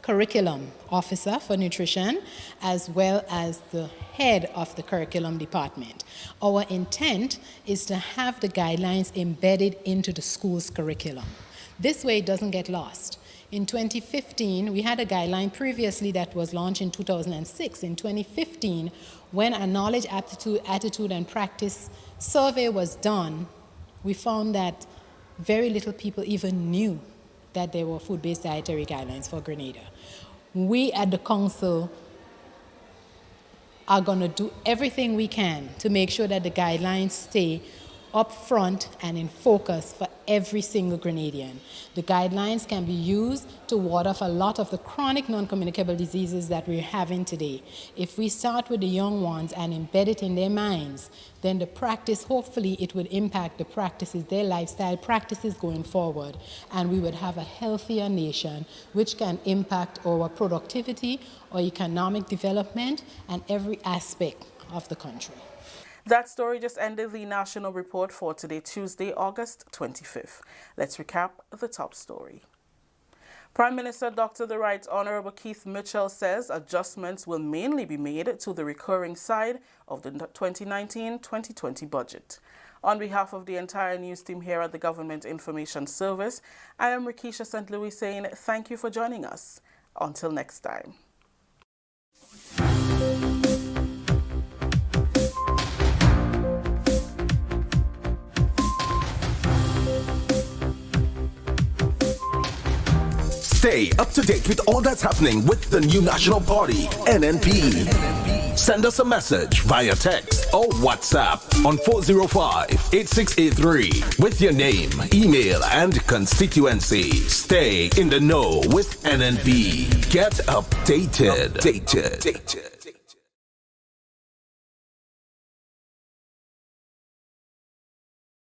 curriculum officer for nutrition, as well as the head of the curriculum department. Our intent is to have the guidelines embedded into the school's curriculum. This way it doesn't get lost. In 2015, we had a guideline previously that was launched in 2006. In 2015, when a knowledge, aptitude, attitude, and practice survey was done, we found that very little people even knew that there were food-based dietary guidelines for Grenada. We at the council are going to do everything we can to make sure that the guidelines stay up front and in focus for every single Grenadian. The guidelines can be used to ward off a lot of the chronic non-communicable diseases that we're having today. If we start with the young ones and embed it in their minds, then the practice, hopefully it would impact the practices, their lifestyle practices going forward, and we would have a healthier nation, which can impact our productivity, our economic development, and every aspect of the country. That story just ended the national report for today, Tuesday, August 25th. Let's recap the top story. Prime Minister Dr. The Right Honorable Keith Mitchell says adjustments will mainly be made to the recurring side of the 2019-2020 budget. On behalf of the entire news team here at the Government Information Service, I am Rakisha St. Louis saying thank you for joining us. Until next time. Stay up to date with all that's happening with the new National Party, NNP. Send us a message via text text or WhatsApp on 405-8683 with your name, email, and constituency. Stay in the know with NNB. Get updated.